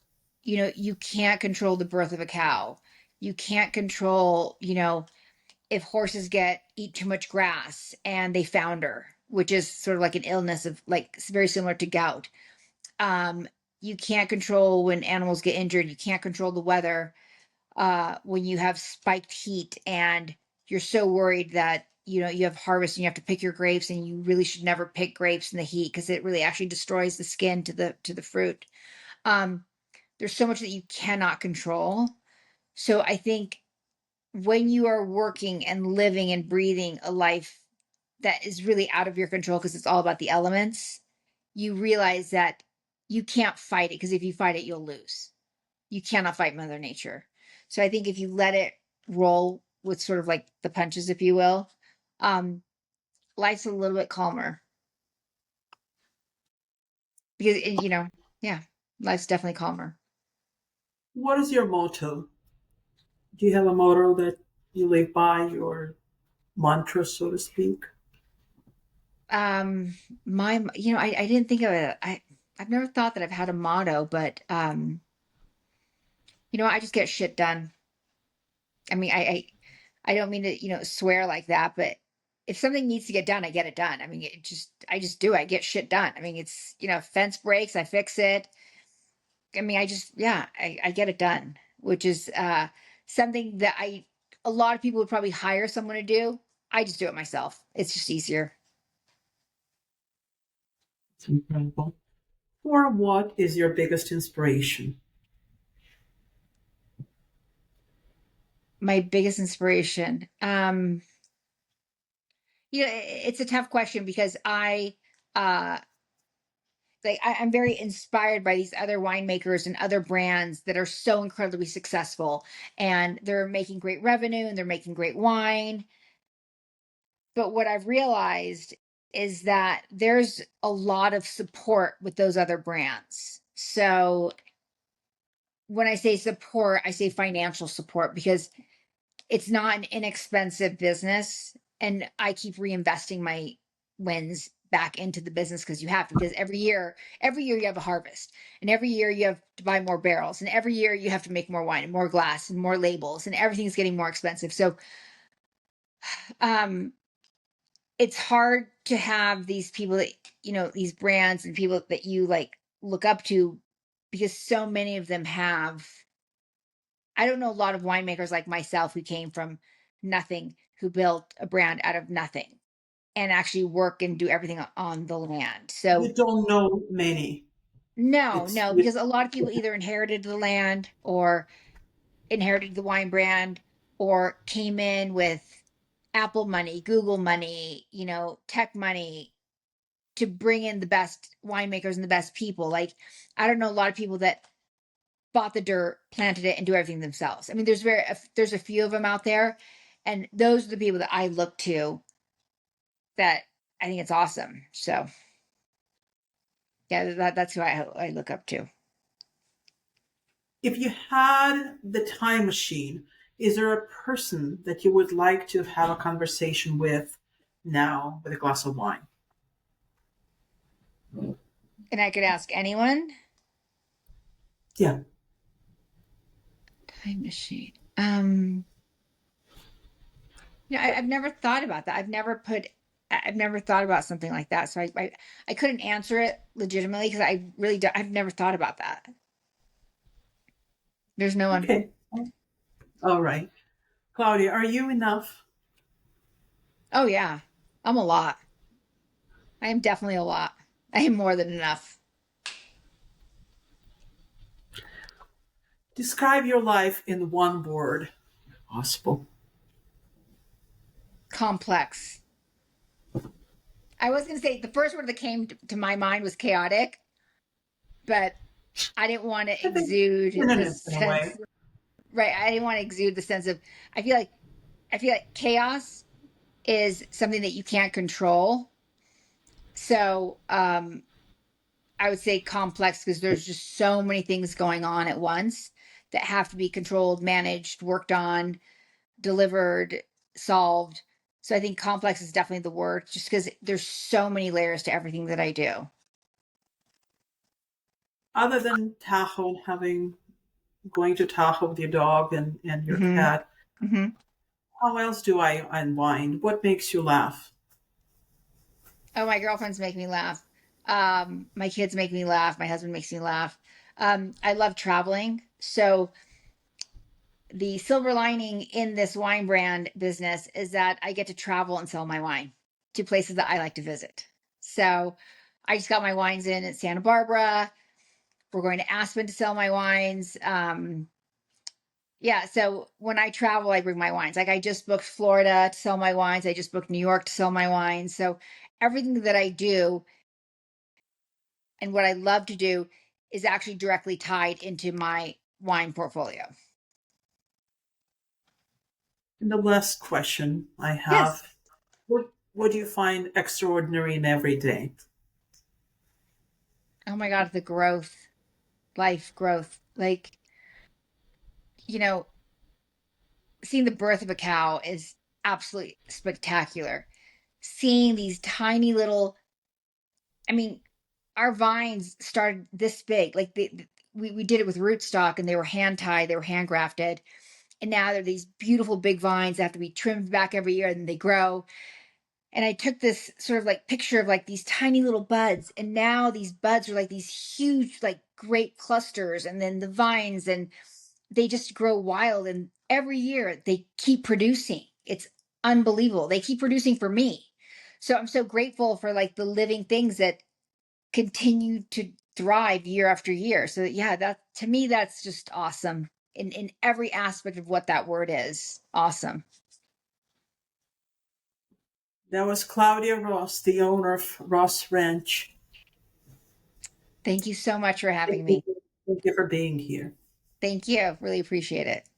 you can't control the birth of a cow. You can't control, if horses eat too much grass and they founder, which is sort of like an illness of like very similar to gout. Um, you can't control when animals get injured. You can't control the weather when you have spiked heat and you're so worried that you have harvest and you have to pick your grapes and you really should never pick grapes in the heat because it really actually destroys the skin to the fruit. Um, there's so much that you cannot control. So I think when you are working and living and breathing a life that is really out of your control because it's all about the elements, you realize that you can't fight it because if you fight it, you'll lose. You cannot fight Mother Nature. So I think if you let it roll with sort of like the punches, if you will, um, life's a little bit calmer because, yeah, life's definitely calmer. What is your motto? Do you have a motto that you live by, your mantra, so to speak? Um, I didn't think of it. I've never thought that I've had a motto, but I just get shit done. I mean, I don't mean to, swear like that, but if something needs to get done, I get it done. I mean, I just do. I get shit done. I mean, it's, fence breaks, I fix it. I mean, yeah, I get it done, which is something that a lot of people would probably hire someone to do. I just do it myself. It's just easier. It's incredible. Or what is your biggest inspiration? My biggest inspiration. It's a tough question because uh, I'm very inspired by these other winemakers and other brands that are so incredibly successful and they're making great revenue and they're making great wine. But what I've realized is that there's a lot of support with those other brands. So when I say support, I say financial support, because it's not an inexpensive business. And I keep reinvesting my wins back into the business, because you have to, because every year you have a harvest, and every year you have to buy more barrels, and every year you have to make more wine and more glass and more labels, and everything's getting more expensive. So um it's hard to have these people that, these brands and people that you like look up to, because so many of them have, I don't know a lot of winemakers like myself who came from nothing, who built a brand out of nothing and actually work and do everything on the land. You So don't know many. no, It's no, because a lot of people either inherited the land or inherited the wine brand, or came in with Apple money, Google money, tech money, to bring in the best winemakers and the best people. Like, I don't know a lot of people that bought the dirt, planted it, and do everything themselves. I mean, there's a few of them out there, and those are the people that I look to. That I think it's awesome. So yeah, that's who I look up to. if you had the time machine, is there a person that you would like to have a conversation with now with a glass of wine? And I could ask anyone. Yeah. Time machine. I've never thought about that. I've never thought about something like that. So I couldn't answer it legitimately, because I've never thought about that. There's no one. Okay. All right. Claudia, are you enough? Oh yeah, I'm a lot. I am definitely a lot. I am more than enough. Describe your life in one word. Possible. Complex. I was going to say the first word that came to my mind was chaotic, but I didn't want to I think exude the synonyms in a way. sense, right? I didn't want to exude the sense of, I feel like, chaos is something that you can't control. So, I would say complex, because there's just so many things going on at once that have to be controlled, managed, worked on, delivered, solved. So I think complex is definitely the word, just because there's so many layers to everything that I do. Other than Tahoe, having going to Tahoe with your dog and your Mm-hmm. cat, Mm-hmm. how else do I unwind? What makes you laugh? Oh, my girlfriends make me laugh. My kids make me laugh. My husband makes me laugh. I love traveling. So the silver lining in this wine brand business is that I get to travel and sell my wine to places that I like to visit. So I just got my wines in at Santa Barbara. We're going to Aspen to sell my wines. Yeah, so when I travel, I bring my wines. Like, I just booked Florida to sell my wines. I just booked New York to sell my wines. So everything that I do and what I love to do is actually directly tied into my wine portfolio. And the last question I Yes. have, what do you find extraordinary in every day? Oh my God, the growth, life growth. Like, you know, seeing the birth of a cow is absolutely spectacular. Seeing these tiny little, I mean, our vines started this big. Like, we did it with rootstock, and they were hand tied, they were hand grafted. And now they're these beautiful big vines that have to be trimmed back every year, and they grow. And I took this sort of like picture of like these tiny little buds, and now these buds are like these huge, like grape clusters, and then the vines, and they just grow wild. And every year they keep producing. It's unbelievable. They keep producing for me. So I'm so grateful for like the living things that continue to thrive year after year. So yeah, that to me, that's just awesome in every aspect of what that word is. Awesome. That was Claudia Ross, the owner of Ross Ranch. Thank you so much for having Thank you, me. thank you for being here. Thank you. Really appreciate it.